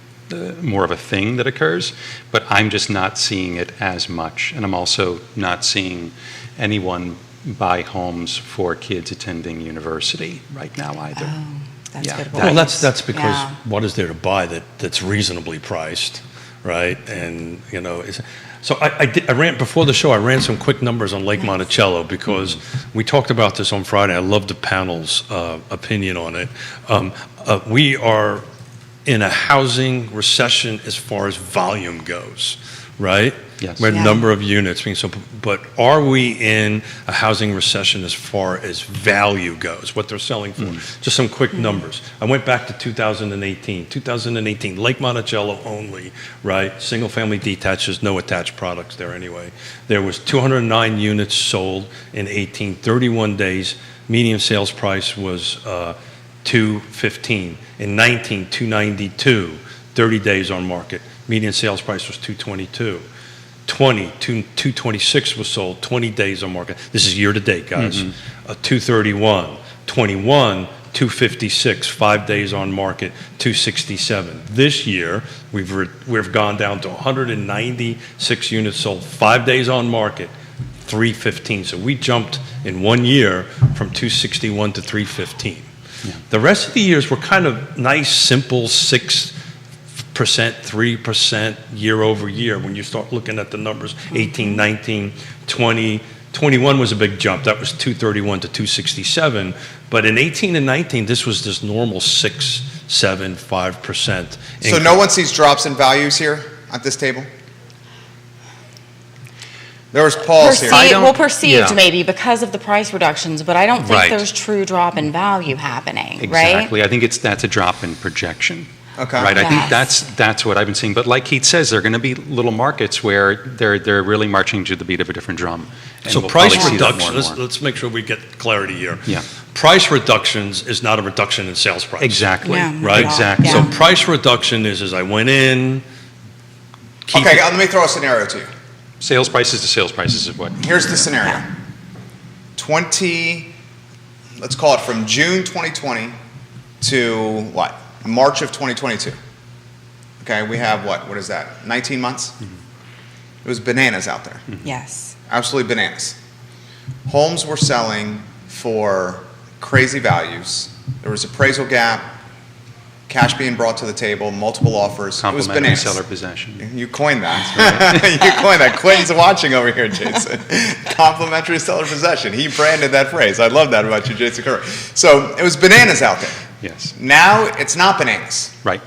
more of a thing that occurs, but I'm just not seeing it as much. And I'm also not seeing anyone buy homes for kids attending university right now either. Oh, that's Yeah. good. Well, points. that's because Yeah. what is there to buy that's reasonably priced, right? And so I ran before the show. I ran some quick numbers on Lake Monticello because we talked about this on Friday. I love the panel's opinion on it. We are in a housing recession as far as volume goes, right? Yes. We're Yeah. number of units being so, but are we in a housing recession as far as value goes, what they're selling for? Just some quick numbers. I went back to 2018. 2018, Lake Monticello only, right? Single family detaches, no attached products there anyway. There was 209 units sold in 18, 31 days. Median sales price was $215. In 19, 292, 30 days on market. Median sales price was 222. 20, 226 was sold, 20 days on market. This is year to date, guys. 231. 21, 256, 5 days on market, 267. This year, we've gone down to 196 units sold, 5 days on market, 315. So we jumped in 1 year from 261 to 315. The rest of the years were kind of nice, simple 6%, 3% year over year when you start looking at the numbers. 18, 19, 20, 21 was a big jump. That was 231 to 267. But in 18 and 19, this was this normal 6, 7, 5%. So no one sees drops in values here at this table? There was Paul's here. I don't- Perceived yeah. maybe because of the price reductions, but I don't think Right. there's true drop in value happening, right? Exactly. I think that's a drop in projection. Okay. Right, I think Yes. that's what I've been seeing. But like Keith says, there are going to be little markets where they're really marching to the beat of a different drum. And So we'll price probably see that more reduction, and more. let's make sure we get clarity here. Yeah. Price reductions is not a reduction in sales price. Exactly. Yeah, not Right? at all. Exactly. Yeah. So price reduction is I went in. keep Okay, it- let me throw a scenario to you. Sales prices to sales prices is what? Here's the scenario. Let's call it from June 2020 to what? March of 2022. Okay, we have what is that? 19 months? It was bananas out there. Yes. Absolutely bananas. Homes were selling for crazy values. There was appraisal gap, cash being brought to the table, multiple offers. It was Complementary bananas. seller possession. You coined that. You coined that. Quentin's watching over here, Jason. Complimentary seller possession. He branded that phrase. I love that about you, Jason Kerr. So it was bananas out there. Yes, Now it's not bananas. right.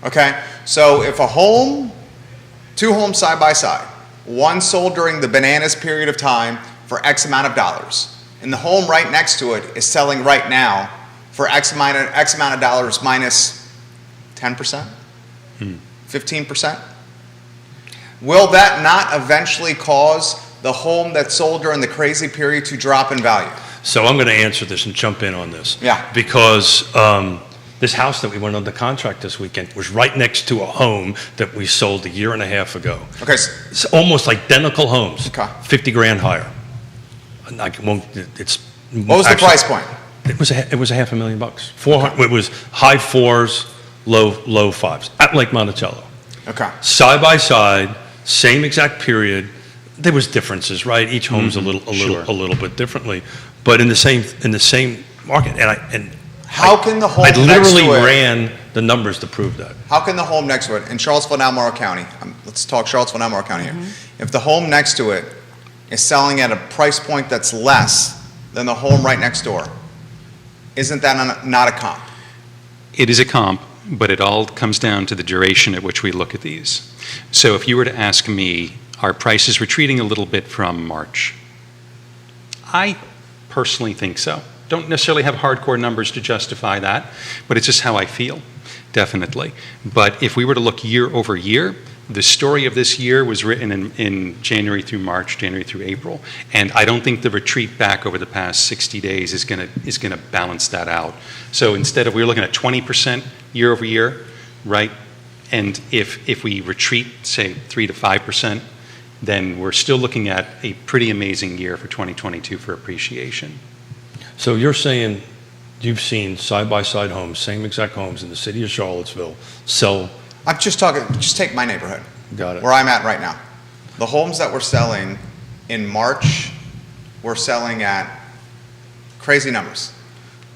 Okay? So if two homes side by side, one sold during the bananas period of time for X amount of dollars, and the home right next to it is selling right now for X amount of dollars minus 10%, 15%, will that not eventually cause the home that sold during the crazy period to drop in value? So I'm going to answer this and jump in on this. Yeah. Because this house that we went under contract this weekend was right next to a home that we sold a year and a half ago. Okay, It's almost identical homes. Okay. 50 grand higher. And I won't, it's. what was the price point? It was a $500,000. 400. It was high fours, low fives at Lake Monticello. Okay. Side by side, same exact period. There was differences, right? Each home's Sure. a little bit differently, but in the same market. And How can the home I next to literally it, ran the numbers to prove that. how can the home next to it in Charlottesville and Albemarle County, let's talk Charlottesville and Albemarle County here. If the home next to it is selling at a price point that's less than the home right next door, isn't that not a comp? It is a comp, but it all comes down to the duration at which we look at these. So if you were to ask me, are prices retreating a little bit from March? I personally think so. Don't necessarily have hardcore numbers to justify that, but it's just how I feel, definitely. But if we were to look year over year, the story of this year was written in January through March, January through April, and I don't think the retreat back over the past 60 days is going to balance that out. So instead of, we were looking at 20% year over year, right? And if we retreat, say 3 to 5%, then we're still looking at a pretty amazing year for 2022 for appreciation. So you're saying you've seen side-by-side homes, same exact homes in the city of Charlottesville sell. I'm just talking, just take my neighborhood. Got it. Where I'm at right now. The homes that we're selling in March, we're selling at crazy numbers.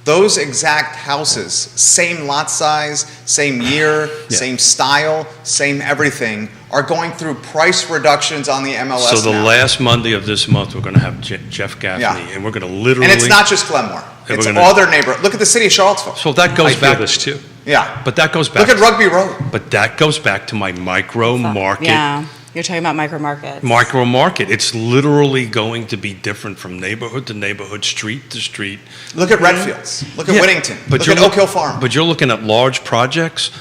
Those exact houses, same lot size, same year, same style, same everything, are going through price reductions on the MLS So the now. last Monday of this month, we're going to have Jeff Gaffney, Yeah. and we're going to literally. And it's not just Glenmore. And It's we're gonna- other neighborhoods. Look at the city of Charlottesville. So that goes I feel back. this too. Yeah. But that goes back. Look at Rugby Road. But that goes back to my micro market. Yeah, you're talking about micro markets. Micro market. It's literally going to be different from neighborhood to neighborhood, street to street. Look at Redfields. Look at Yeah, Whittington. but Look you're at Oak Hill Farm. But you're looking at large projects,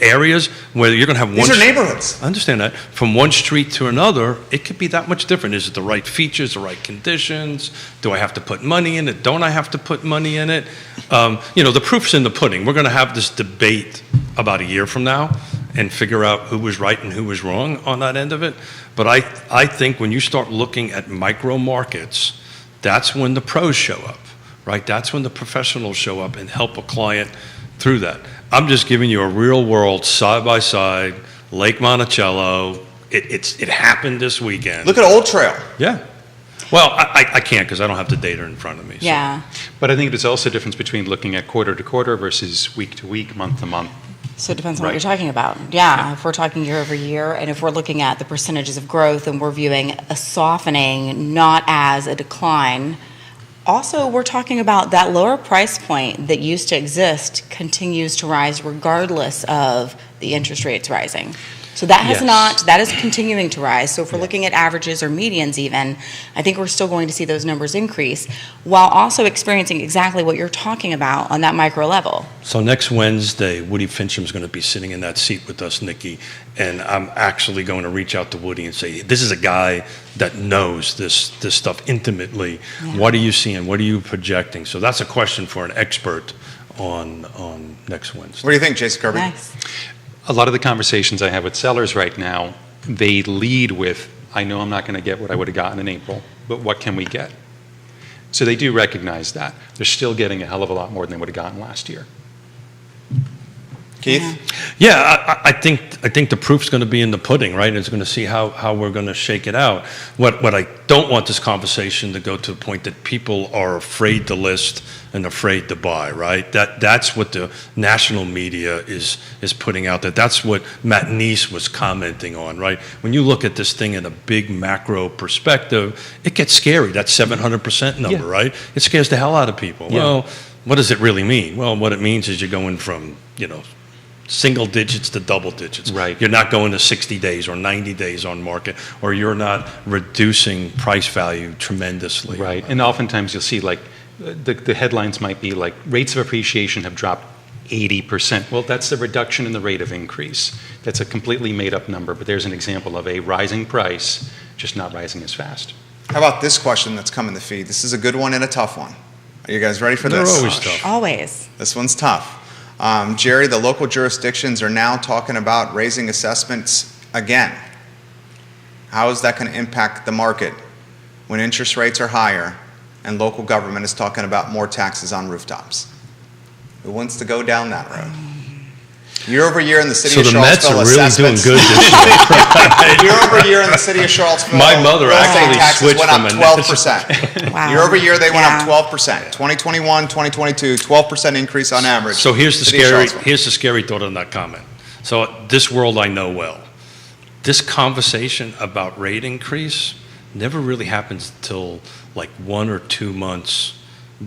areas where you're going to have one. These are neighborhoods. I understand that. From one street to another, it could be that much different. Is it the right features, the right conditions? Do I have to put money in it? Don't I have to put money in it? The proof's in the pudding. We're going to have this debate about a year from now and figure out who was right and who was wrong on that end of it. But I think when you start looking at micro markets, that's when the pros show up, right? That's when the professionals show up and help a client through that. I'm just giving you a real world side by side, Lake Monticello. It happened this weekend. Look at Old Trail. Yeah. Well, I can't because I don't have the data in front of me. So. Yeah. But I think there's also a difference between looking at quarter to quarter versus week to week, month to month. So it depends on Right. what you're talking about. Yeah, if we're talking year over year, and if we're looking at the percentages of growth and we're viewing a softening, not as a decline. Also, we're talking about that lower price point that used to exist continues to rise regardless of the interest rates rising. So that has Yes. that is continuing to rise. So if we're looking at averages or medians even, I think we're still going to see those numbers increase while also experiencing exactly what you're talking about on that micro level. So next Wednesday, Woody Fincham's going to be sitting in that seat with us, Nikki, and I'm actually going to reach out to Woody and say, this is a guy that knows this stuff intimately. Yeah. What are you seeing? What are you projecting? So that's a question for an expert on next Wednesday. What do you think, Jason Kirby? Nice. A lot of the conversations I have with sellers right now, they lead with, I know I'm not going to get what I would have gotten in April, but what can we get? So they do recognize that. They're still getting a hell of a lot more than they would have gotten last year. Keith? Yeah, I think the proof's going to be in the pudding, right? It's going to see how we're going to shake it out. What I don't want this conversation to go to the point that people are afraid to list and afraid to buy, right? That's what the national media is putting out there. That's what Matt Neese was commenting on, right? When you look at this thing in a big macro perspective, it gets scary. That 700% number, Yeah. right? It scares the hell out of people. Yeah. Well, what does it really mean? Well, what it means is you're going from, single digits to double digits. Right. You're not going to 60 days or 90 days on market, or you're not reducing price value tremendously. Right, and oftentimes you'll see like, the headlines might be like, rates of appreciation have dropped 80%. Well, that's the reduction in the rate of increase. That's a completely made-up number, but there's an example of a rising price, just not rising as fast. How about this question that's come in the feed? This is a good one and a tough one. Are you guys ready for They're this? always tough. Always. This one's tough. Jerry, the local jurisdictions are now talking about raising assessments again. How is that going to impact the market when interest rates are higher and local government is talking about more taxes on rooftops? Who wants to go down that road? Year over year in the city So of the Mets Charlottesville, are really doing assessments- good this year. Year over year in the city of Charlottesville, My mother real estate actually taxes switched went up from a 12%. Wow. Year over year, they went up Yeah. 12%. 2021, 2022, 12% increase on average. So here's the City of Charlottesville. scary thought on that comment. So this world I know well. This conversation about rate increase never really happens until like 1 or 2 months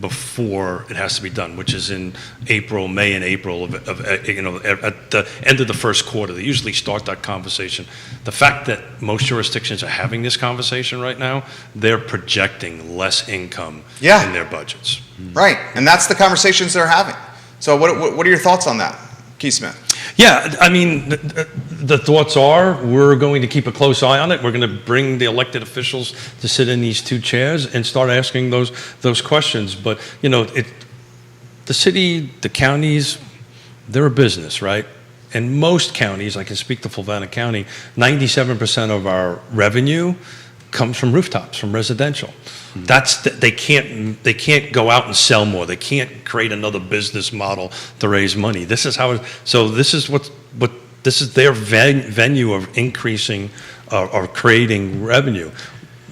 before it has to be done, which is in May and April at the end of the first quarter. They usually start that conversation. The fact that most jurisdictions are having this conversation right now, they're projecting less income Yeah. in their budgets. Right, and that's the conversations they're having. So what are your thoughts on that, Keith Smith? Yeah, I mean, the thoughts are, we're going to keep a close eye on it. We're going to bring the elected officials to sit in these two chairs and start asking those questions. But, the city, the counties, they're a business, right? And most counties, I can speak to Fluvanna County, 97% of our revenue comes from rooftops, from residential. They can't go out and sell more. They can't create another business model to raise money. This is how. So this is this is their venue of increasing or creating revenue.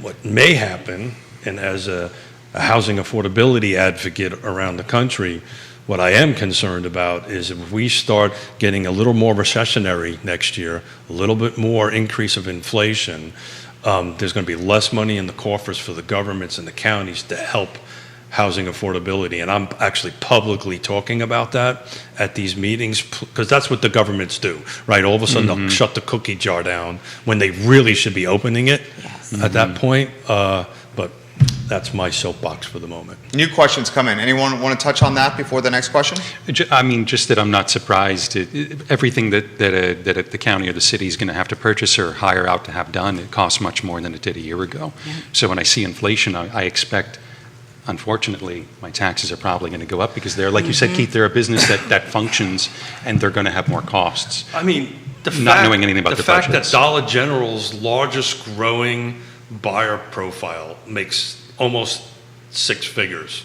What may happen, and as a housing affordability advocate around the country, what I am concerned about is if we start getting a little more recessionary next year, a little bit more increase of inflation. There's going to be less money in the coffers for the governments and the counties to help housing affordability. And I'm actually publicly talking about that at these meetings because that's what the governments do, right? All of a sudden they'll shut the cookie jar down when they really should be opening it at that point. But that's my soapbox for the moment. New questions come in. Anyone want to touch on that before the next question? I mean, just that I'm not surprised. Everything that the county or the city is going to have to purchase or hire out to have done, it costs much more than it did a year ago. Yeah. So when I see inflation, I expect, unfortunately, my taxes are probably going to go up because they're, like you said, Keith, they're a business that functions and they're going to have more costs. I mean, Not knowing anything about the the fact budgets. that Dollar General's largest growing buyer profile makes almost 6 figures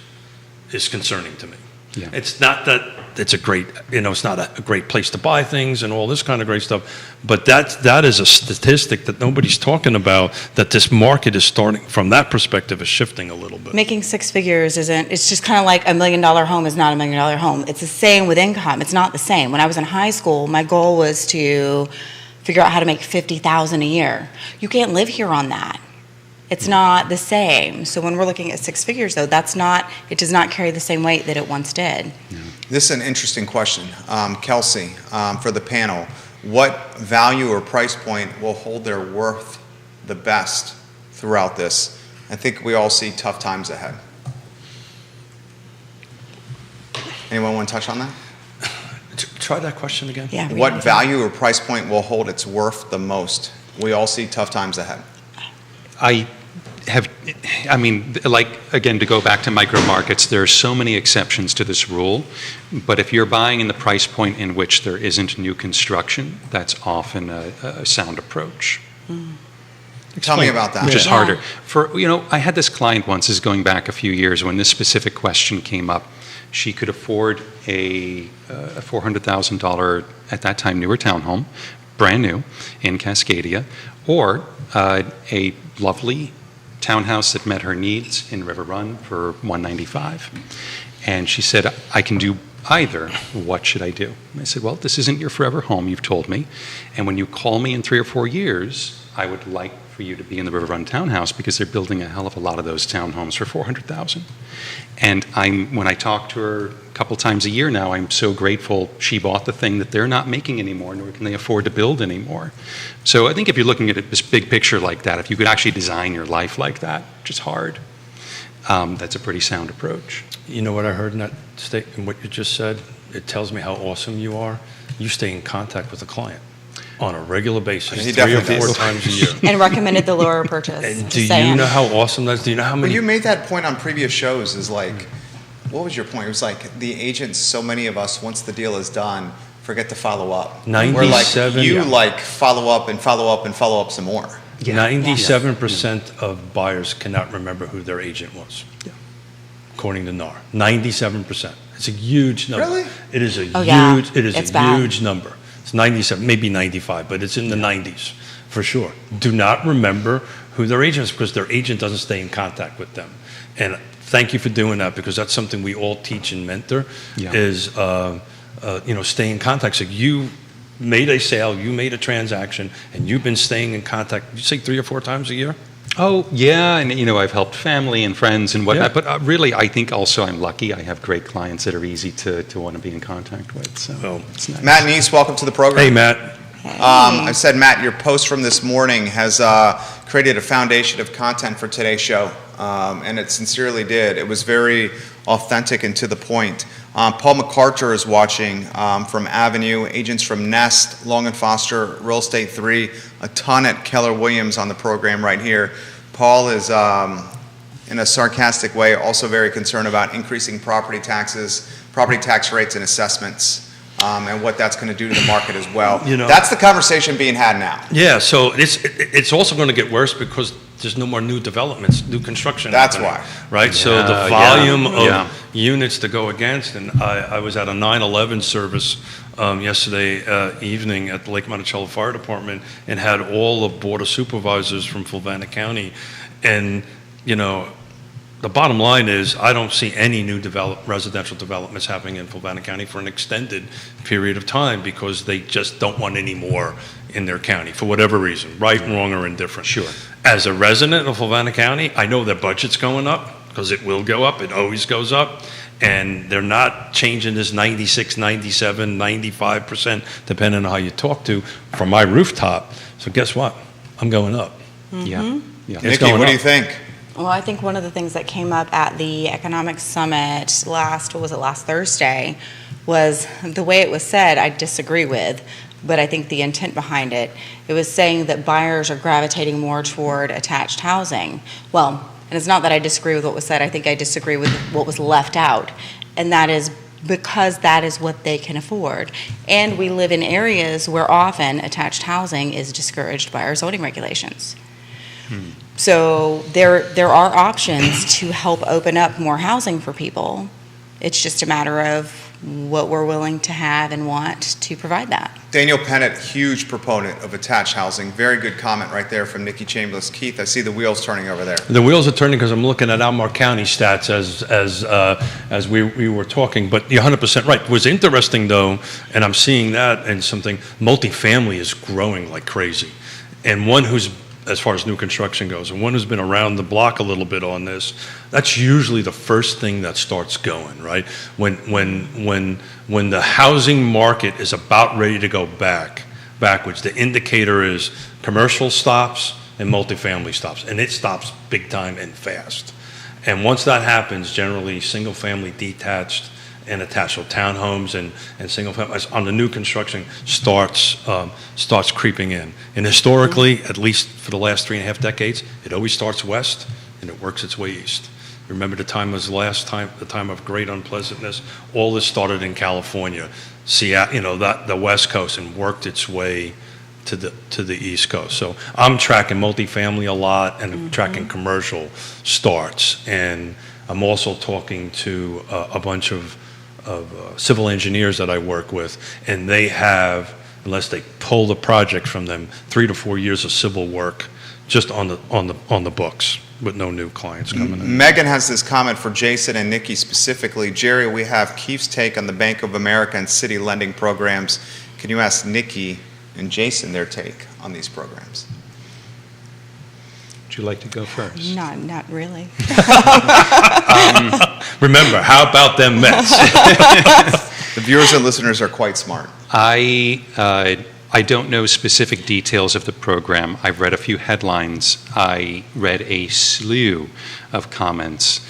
is concerning to me. Yeah. It's not that it's a great, it's not a great place to buy things and all this kind of great stuff, but that is a statistic that nobody's talking about, that this market is starting, from that perspective, is shifting a little bit. Making 6 figures it's just kind of like $1 million home is not $1 million home. It's the same with income. It's not the same. When I was in high school, my goal was to figure out how to make $50,000 a year. You can't live here on that. It's not the same. So when we're looking at 6 figures, though, it does not carry the same weight that it once did. This is an interesting question. Kelsey, for the panel. what value or price point will hold their worth the best throughout this? I think we all see tough times ahead. Anyone want to touch on that? Try that question again. Yeah. What value or price point will hold its worth the most? We all see tough times ahead. Again, to go back to micro markets, there are so many exceptions to this rule, but if you're buying in the price point in which there isn't new construction, that's often a sound approach. Tell me about that. Which is Yeah. harder. I had this client once, this is going back a few years, when this specific question came up. She could afford a $400,000, at that time, newer townhome, brand new, in Cascadia, or a lovely townhouse that met her needs in River Run for $195. And she said, I can do either. What should I do? And I said, well, this isn't your forever home, you've told me. And when you call me in 3 or 4 years, I would like for you to be in the River Run townhouse because they're building a hell of a lot of those townhomes for $400,000. And when I talk to her a couple times a year now, I'm so grateful she bought the thing that they're not making anymore, nor can they afford to build anymore. So I think if you're looking at this big picture like that, if you could actually design your life like that, which is hard, that's a pretty sound approach. You know what I heard in that statement, what you just said? It tells me how awesome you are. You stay in contact with the client on a regular basis, He 3 or definitely 4 does. times a year. And recommended the lower purchase. And Just do you saying. know how awesome that is? Do you know how But many? you made that point on previous shows is like, what was your point? It was like the agents, so many of us, once the deal is done, forget to follow up. 97 Where you yeah. like follow up and follow up and follow up some more. 97% of buyers cannot remember who their agent was, Yeah. according to NAR. 97%. It's a huge number. Really? It is a Oh, yeah. huge. It is It's a bad. huge number. It's 97, maybe 95, but it's in the 90s for sure. Do not remember who their agent is because their agent doesn't stay in contact with them. And thank you for doing that because that's something we all teach and mentor. Yeah. Is stay in contact. So you made a sale, you made a transaction, and you've been staying in contact. You say 3 or 4 times a year. Oh, yeah, and I've helped family and friends and whatnot, Yeah. but really, I think also I'm lucky. I have great clients that are easy to want to be in contact with, so Well, it's nice. Matt Neese, welcome to the program. Hey, Matt. I said, Matt, your post from this morning has created a foundation of content for today's show, and it sincerely did. It was very authentic and to the point. Paul McCarter is watching from Avenue, agents from Nest, Long and Foster, Real Estate 3, a ton at Keller Williams on the program right here. Paul is, in a sarcastic way, also very concerned about increasing property taxes, property tax rates and assessments. And what that's going to do to the market as well. That's the conversation being had now. Yeah, so it's also going to get worse because there's no more new developments, new construction. That's happening, why. right? So the Yeah, volume yeah. of units to go against, and I was at a 9/11 service yesterday evening at the Lake Monticello Fire Department and had all the Board of Supervisors from Fluvanna County, and the bottom line is I don't see any new residential developments happening in Fluvanna County for an extended period of time because they just don't want any more in their county for whatever reason, right, wrong, or indifferent. Sure. As a resident of Fluvanna County, I know their budget's going up because it will go up. It always goes up. And they're not changing this 96, 97, 95%, depending on how you talk to, from my rooftop. So guess what? I'm going up. Yeah, yeah. It's Nikki, going what do up. you think? Well, I think one of the things that came up at the Economic Summit last Thursday, was the way it was said, I disagree with, but I think the intent behind it, it was saying that buyers are gravitating more toward attached housing. Well, and it's not that I disagree with what was said, I think I disagree with what was left out. And that is because that is what they can afford. And we live in areas where often attached housing is discouraged by our zoning regulations. So there are options to help open up more housing for people. It's just a matter of what we're willing to have and want to provide that. Daniel Pennant, huge proponent of attached housing. Very good comment right there from Nikki Chambliss. Keith, I see the wheels turning over there. The wheels are turning because I'm looking at Albemarle County stats as we were talking. But you're 100% right. What's interesting though, and I'm seeing that and something, multifamily is growing like crazy. And one who's, as far as new construction goes, and one who's been around the block a little bit on this, that's usually the first thing that starts going, right? When the housing market is about ready to go back, backwards. The indicator is commercial stops and multifamily stops, and it stops big time and fast. And once that happens, generally single-family detached and attached, so townhomes and single-family on the new construction starts creeping in. And historically, at least for the last 3.5 decades, it always starts west and it works its way east. Remember the time of great unpleasantness? All this started in California, Seattle, the West Coast, and worked its way to the East Coast. So I'm tracking multifamily a lot, and I'm tracking commercial starts, and I'm also talking to a bunch of civil engineers that I work with, and they have, unless they pull the project from them, 3 to 4 years of civil work just on the books, with no new clients coming in. Megan has this comment for Jason and Nikki specifically. Jerry, we have Keith's take on the Bank of America and city lending programs. Can you ask Nikki and Jason their take on these programs? Would you like to go first? Not really. Remember, how about them Mets? The viewers and listeners are quite smart. I don't know specific details of the program. I've read a few headlines. I read a slew of comments,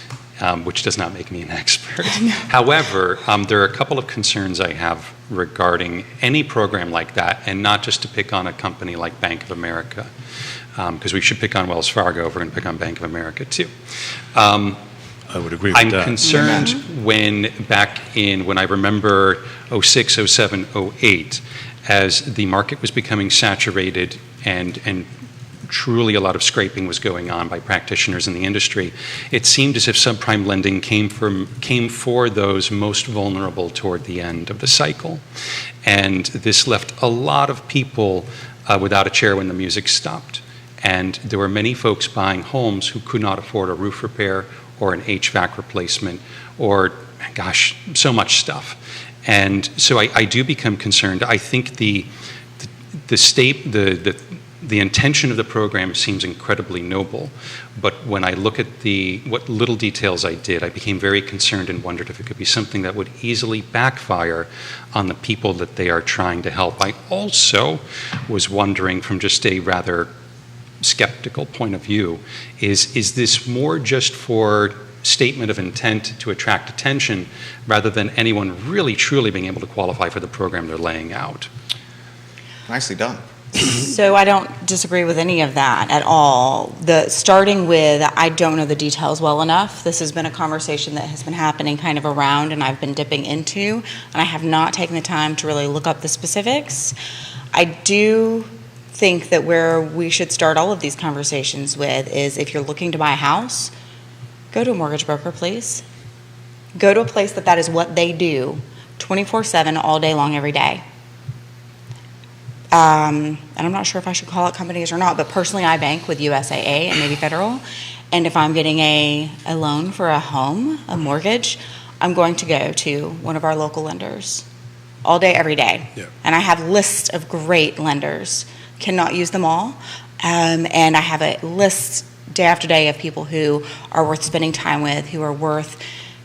which does not make me an expert. However, there are a couple of concerns I have regarding any program like that, and not just to pick on a company like Bank of America, because we should pick on Wells Fargo if we're going to pick on Bank of America too. I would agree with I'm that. concerned when I remember 06, 07, 08, as the market was becoming saturated and truly a lot of scraping was going on by practitioners in the industry, it seemed as if subprime lending came for those most vulnerable toward the end of the cycle. And this left a lot of people without a chair when the music stopped. And there were many folks buying homes who could not afford a roof repair or an HVAC replacement or, gosh, so much stuff. And so I do become concerned. I think the intention of the program seems incredibly noble, but when I look at what little details I did, I became very concerned and wondered if it could be something that would easily backfire on the people that they are trying to help. I also was wondering, from just a rather skeptical point of view, is this more just for statement of intent to attract attention rather than anyone really truly being able to qualify for the program they're laying out? Nicely done. So I don't disagree with any of that at all. Starting with, I don't know the details well enough. This has been a conversation that has been happening kind of around, and I've been dipping into, and I have not taken the time to really look up the specifics. I do think that where we should start all of these conversations with is, if you're looking to buy a house, go to a mortgage broker, please. Go to a place that is what they do 24/7, all day long, every day. And I'm not sure if I should call it companies or not, but personally I bank with USAA and maybe Federal. And if I'm getting a loan for a home, a mortgage, I'm going to go to one of our local lenders all day, every day. Yeah. And I have lists of great lenders. Cannot use them all. And I have a list day after day of people who are worth spending time with, who are worth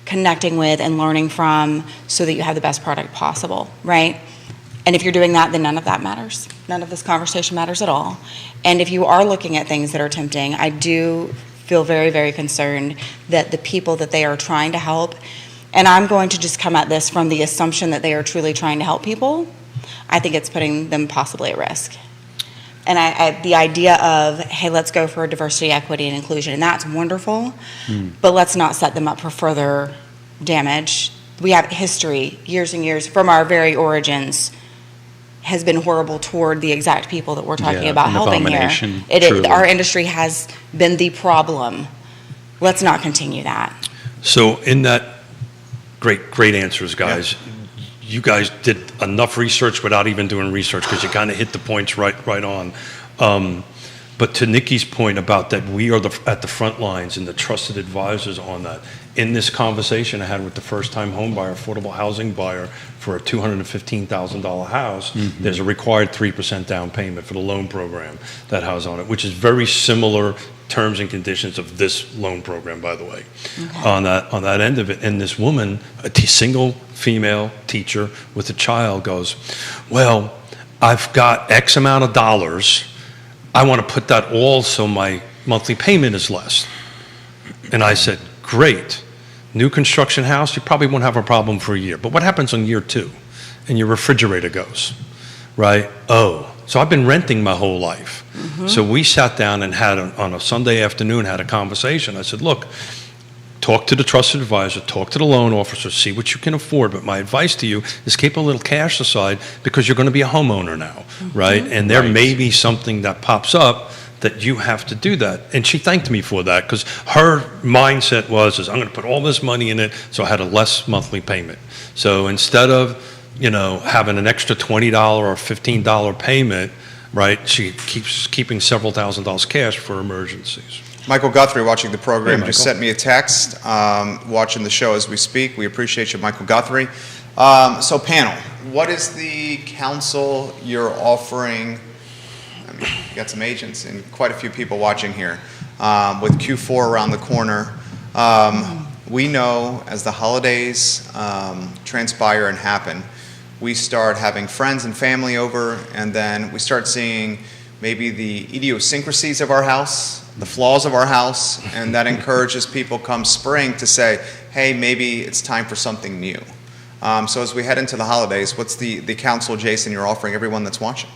connecting with and learning from, so that you have the best product possible, right? And if you're doing that, then none of that matters. None of this conversation matters at all. And if you are looking at things that are tempting, I do feel very, very concerned that the people that they are trying to help, and I'm going to just come at this from the assumption that they are truly trying to help people, I think it's putting them possibly at risk. And the idea of, hey, let's go for diversity, equity, and inclusion, and that's wonderful, but let's not set them up for further damage. We have history, years and years, from our very origins, has been horrible toward the exact people that we're talking about an helping here. abomination, truly. Our industry has been the problem. Let's not continue that. So in that, great answers, guys. Yeah. You guys did enough research without even doing research, because you kind of hit the points right on. But to Nikki's point about that, we are at the front lines and the trusted advisors on that. In this conversation I had with the first-time home buyer, affordable housing buyer for a $215,000 house, there's a required 3% down payment for the loan program that has on it, which is very similar terms and conditions of this loan program, by the way, on that end of it. And this woman, a single female teacher with a child, goes, well, I've got X amount of dollars. I want to put that all so my monthly payment is less. And I said, great. New construction house, you probably won't have a problem for a year. But what happens on year 2? And your refrigerator goes, right? Oh, so I've been renting my whole life. So we sat down and on a Sunday afternoon, had a conversation. I said, look, talk to the trusted advisor, talk to the loan officer, see what you can afford. But my advice to you is keep a little cash aside because you're going to be a homeowner now, right? And there may be something that pops up that you have to do that. And she thanked me for that because her mindset is I'm going to put all this money in it so I had a less monthly payment. So instead of, having an extra $20 or $15 payment, right, she keeps keeping several $1,000s cash for emergencies. Michael Guthrie, watching the program, Hey, just Michael. sent me a text, watching the show as we speak. We appreciate you, Michael Guthrie. So panel, what is the counsel you're offering? I mean, you got some agents and quite a few people watching here. With Q4 around the corner, we know as the holidays transpire and happen, we start having friends and family over, and then we start seeing maybe the idiosyncrasies of our house, the flaws of our house, and that encourages people come spring to say, hey, maybe it's time for something new. So as we head into the holidays, what's the counsel, Jason, you're offering everyone that's watching?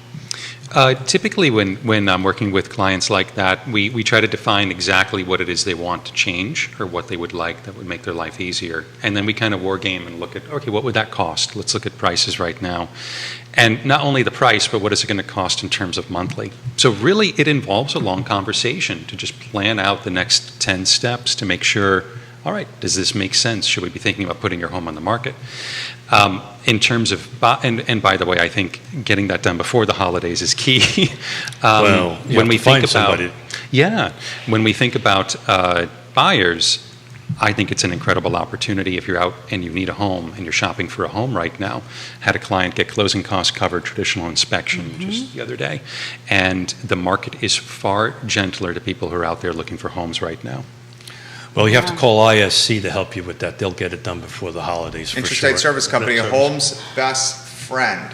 Typically, when I'm working with clients like that, we try to define exactly what it is they want to change or what they would like that would make their life easier. And then we kind of war game and look at, okay, what would that cost? Let's look at prices right now. And not only the price, but what is it going to cost in terms of monthly? So really, it involves a long conversation to just plan out the next 10 steps to make sure, all right, does this make sense? Should we be thinking about putting your home on the market? In terms of, and by the way, I think getting that done before the holidays is key. Well, you when have we to think find somebody. when we think about buyers, I think it's an incredible opportunity if you're out and you need a home and you're shopping for a home right now. Had a client get closing costs covered, traditional inspection just the other day, and the market is far gentler to people who are out there looking for homes right now. Well, you have to call ISC to help you with that. They'll get it done before the holidays for sure. Interstate Service Company, Service. Home's best friend,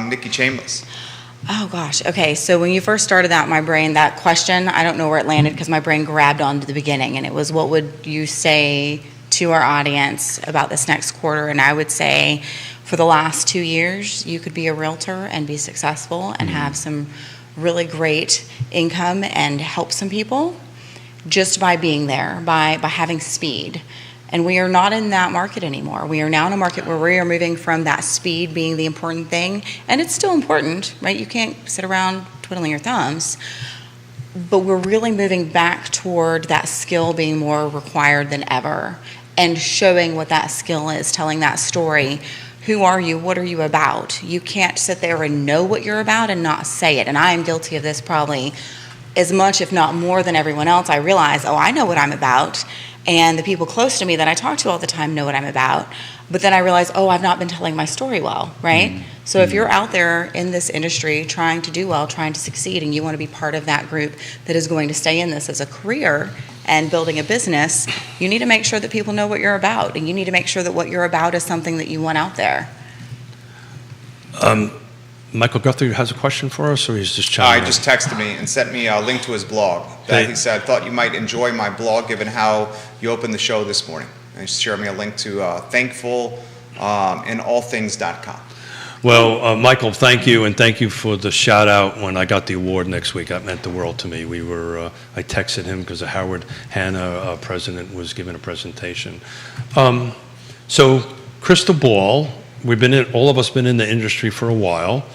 Nikki Chambliss. Oh gosh. Okay. So when you first started out, my brain, that question, I don't know where it landed because my brain grabbed on to the beginning, and it was, what would you say to our audience about this next quarter? And I would say, for the last 2 years, you could be a realtor and be successful and have some really great income and help some people just by being there, by having speed. And we are not in that market anymore. We are now in a market where we are moving from that speed being the important thing, and it's still important, right? You can't sit around twiddling your thumbs, but we're really moving back toward that skill being more required than ever, and showing what that skill is, telling that story. Who are you? What are you about? You can't sit there and know what you're about and not say it. And I am guilty of this probably as much, if not more than everyone else. I realize, I know what I'm about. And the people close to me that I talk to all the time know what I'm about. But then I realize, I've not been telling my story well, right? So if you're out there in this industry trying to do well, trying to succeed, and you want to be part of that group that is going to stay in this as a career and building a business, you need to make sure that people know what you're about. And you need to make sure that what you're about is something that you want out there. Michael Guthrie has a question for us, or he's just He chiming in? just texted me and sent me a link to his blog. That he said, I thought you might enjoy my blog given how you opened the show this morning. And he shared me a link to thankfulinallthings.com. Well, Michael, thank you, and thank you for the shout out when I got the award next week. That meant the world to me. I texted him because Howard Hanna, president, was giving a presentation. So, crystal ball. All of us been in the industry for a while.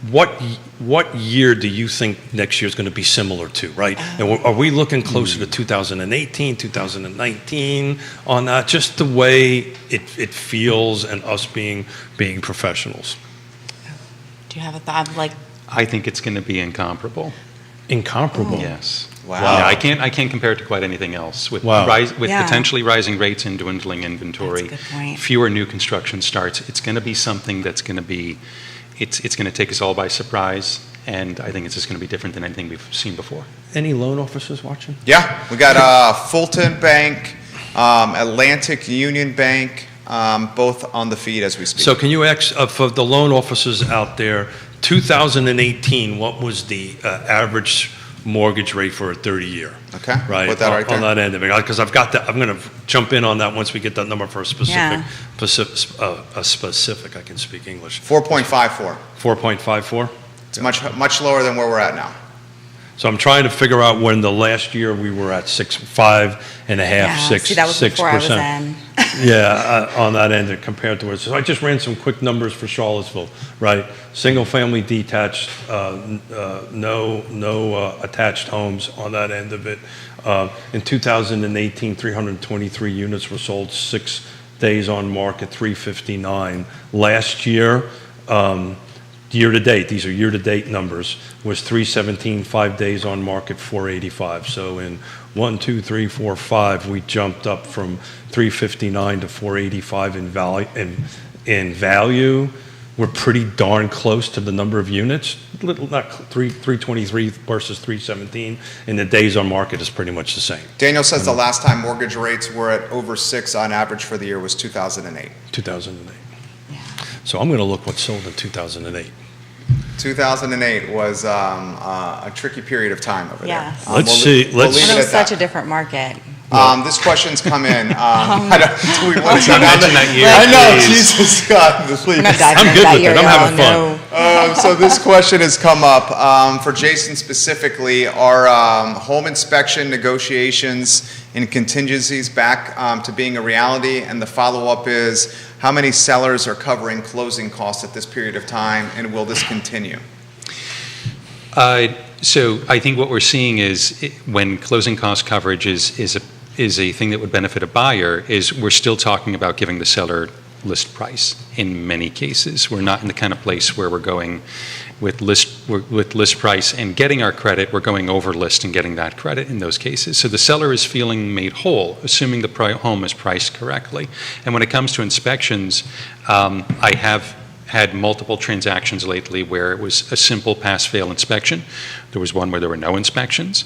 What year do you think next year is going to be similar to, right? And are we looking closer to 2018, 2019 on that? Just the way it feels, and us being professionals. Do you have a thought? I think it's going to be incomparable. Incomparable. Yes. Wow. Yeah, I can't compare it to quite anything else. With Wow. Yeah. potentially rising rates and dwindling inventory, That's a good point. fewer new construction starts, it's going to be something that's going to be, it's going to take us all by surprise, and I think it's just going to be different than anything we've seen before. Any loan officers watching? Yeah, we got Fulton Bank, Atlantic Union Bank, both on the feed as we speak. So can you ask, for the loan officers out there, 2018, what was the average mortgage rate for a 30-year? Okay, Right? put that right On there. that end of it, because I've got that, I'm going to jump in on that once we get that number for a specific, a specific, I can speak English. 4.54. 4.54? It's much lower than where we're at now. So I'm trying to figure out when the last year we were at 5.5, 6%. See, that was before I was in. Yeah, on that end compared to it. So I just ran some quick numbers for Charlottesville, right? Single-family detached, no attached homes on that end of it. In 2018, 323 units were sold, 6 days on market, 359. Last year, year-to-date, these are year-to-date numbers, was 317, 5 days on market, 485. So in 1, 2, 3, 4, 5, we jumped up from 359 to 485 in value. We're pretty darn close to the number of units. Not 323 versus 317, and the days on market is pretty much the same. Daniel says the last time mortgage rates were at over 6 on average for the year was 2008. 2008. So I'm going to look what sold in 2008. 2008 was a tricky period of time over Yes. there. Let's see. We'll Let's- leave And it it was at that. such a different market. This question's come in. I don't, do we want to Don't mention that year, I know, please. Jesus God, please. We're not diving I'm into good that with year, it. I'm having y'all. fun. No. So this question has come up for Jason specifically. Are home inspection negotiations and contingencies back to being a reality? And the follow-up is, how many sellers are covering closing costs at this period of time, and will this continue? So I think what we're seeing is when closing cost coverage is a thing that would benefit a buyer, is we're still talking about giving the seller list price in many cases. We're not in the kind of place where we're going with list price and getting our credit. We're going over list and getting that credit in those cases. So the seller is feeling made whole, assuming the home is priced correctly. And when it comes to inspections, I have had multiple transactions lately where it was a simple pass-fail inspection. There was one where there were no inspections,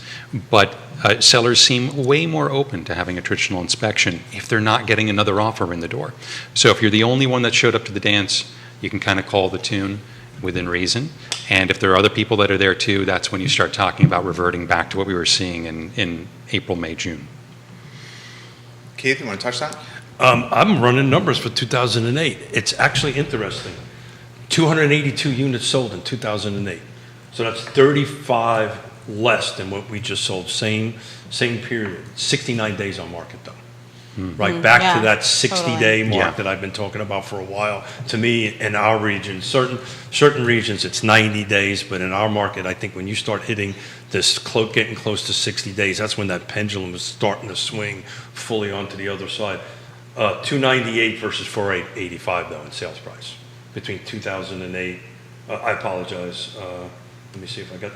but sellers seem way more open to having a traditional inspection if they're not getting another offer in the door. So if you're the only one that showed up to the dance, you can kind of call the tune within reason. And if there are other people that are there too, that's when you start talking about reverting back to what we were seeing in April, May, June. Keith, you want to touch that? I'm running numbers for 2008. It's actually interesting. 282 units sold in 2008. So that's 35 less than what we just sold, same period. 69 days on market though. Right back Yeah, to that 60-day mark Yeah. that I've been talking about for a while. To me, in our region, certain regions it's 90 days, but in our market, I think when you start hitting this getting close to 60 days, that's when that pendulum is starting to swing fully onto the other side. 298 versus 485 though in sales price between 2008. I apologize. Let me see if I got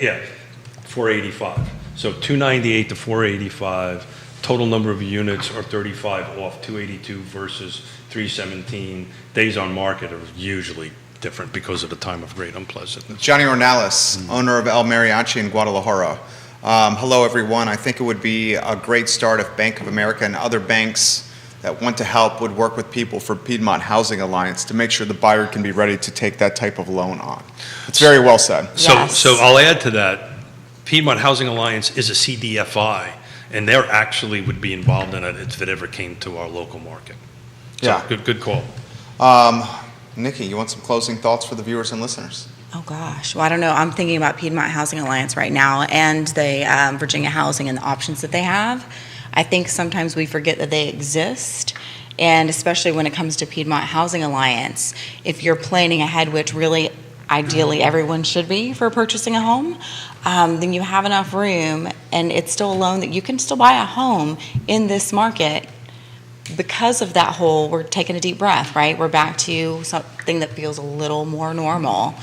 485. So 298 to 485. Total number of units are 35 off 282 versus 317. Days on market are usually different because of the time of great unpleasantness. Johnny Ornelas, owner of El Mariachi in Guadalajara. Hello, everyone. I think it would be a great start if Bank of America and other banks that want to help would work with people for Piedmont Housing Alliance to make sure the buyer can be ready to take that type of loan on. It's very well said. Yes. So I'll add to that. Piedmont Housing Alliance is a CDFI, and they actually would be involved in it if it ever came to our local market. So Yeah. good call. Nikki, you want some closing thoughts for the viewers and listeners? Oh gosh, well I don't know. I'm thinking about Piedmont Housing Alliance right now and the Virginia Housing and the options that they have. I think sometimes we forget that they exist, and especially when it comes to Piedmont Housing Alliance, if you're planning ahead, which really ideally everyone should be for purchasing a home, then you have enough room, and it's still a loan that you can still buy a home in this market. Because of that whole, we're taking a deep breath, right? We're back to something that feels a little more normal.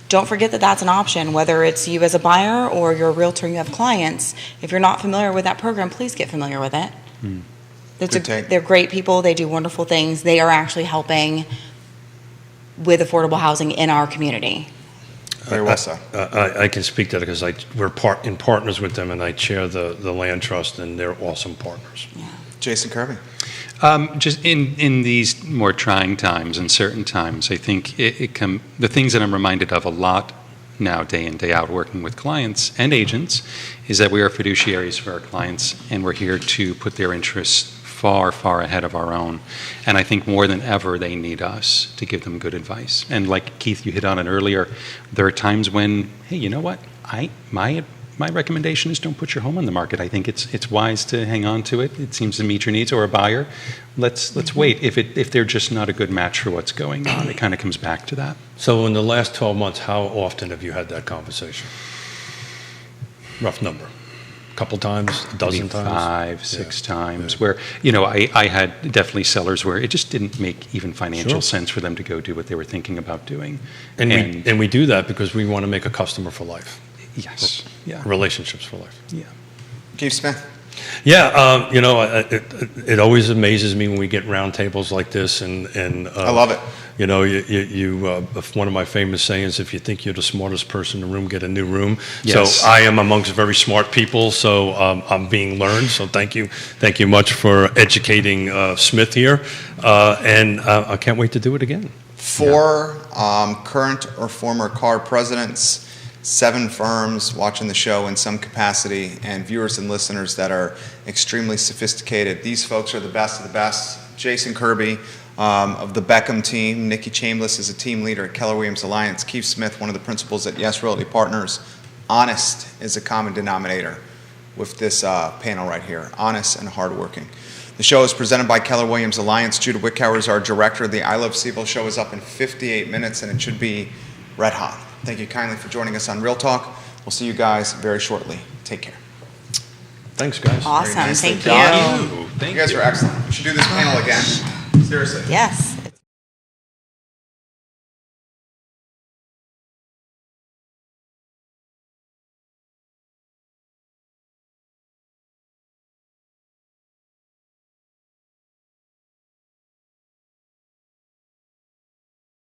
Don't forget that that's an option, whether it's you as a buyer or you're a realtor and you have clients. If you're not familiar with that program, please get familiar with it. Good take. They're great people. They do wonderful things. They are actually helping with affordable housing in our community. Very well said. I can speak to that because we're in partners with them, and I chair the land trust, and they're awesome partners. Jason Kirby. Just in these more trying times and certain times, I think the things that I'm reminded of a lot now, day in, day out, working with clients and agents, is that we are fiduciaries for our clients, and we're here to put their interests far, far ahead of our own. And I think more than ever, they need us to give them good advice. And like Keith, you hit on it earlier, there are times when, hey, you know what? My recommendation is don't put your home on the market. I think it's wise to hang on to it. It seems to meet your needs, or a buyer. Let's wait. If they're just not a good match for what's going on, it kind of comes back to that. So in the last 12 months, how often have you had that conversation? Rough number. A couple times, a dozen Maybe times? 5, 6 times, where, I had definitely sellers where it just didn't make even financial Sure. sense for them to go do what they were thinking about doing. And we do that because we want to make a customer for life, Yes, yeah, relationships for life. yeah. Keith Smith. Yeah, it always amazes me when we get roundtables like this, and I love it. One of my famous sayings: "If you think you're the smartest person in the room, get a new room." Yes. So I am amongst very smart people, so I'm being learned. So thank you much for educating Smith here, and I can't wait to do it again. 4 current or former CAR presidents, 7 firms watching the show in some capacity, and viewers and listeners that are extremely sophisticated. These folks are the best of the best. Jason Kirby of the Beckham team. Nikki Chambliss is a team leader at Keller Williams Alliance. Keith Smith, one of the principals at Yes Realty Partners. Honest is a common denominator with this panel right here. Honest and hardworking. The show is presented by Keller Williams Alliance. Judah Wickhauer is our director. The I Love Seville show is up in 58 minutes, and it should be red hot. Thank you kindly for joining us on Real Talk. We'll see you guys very shortly. Take care. Thanks, guys. Awesome. nicely Thank done. you. You guys are excellent. We should do this panel again. Seriously. Yes.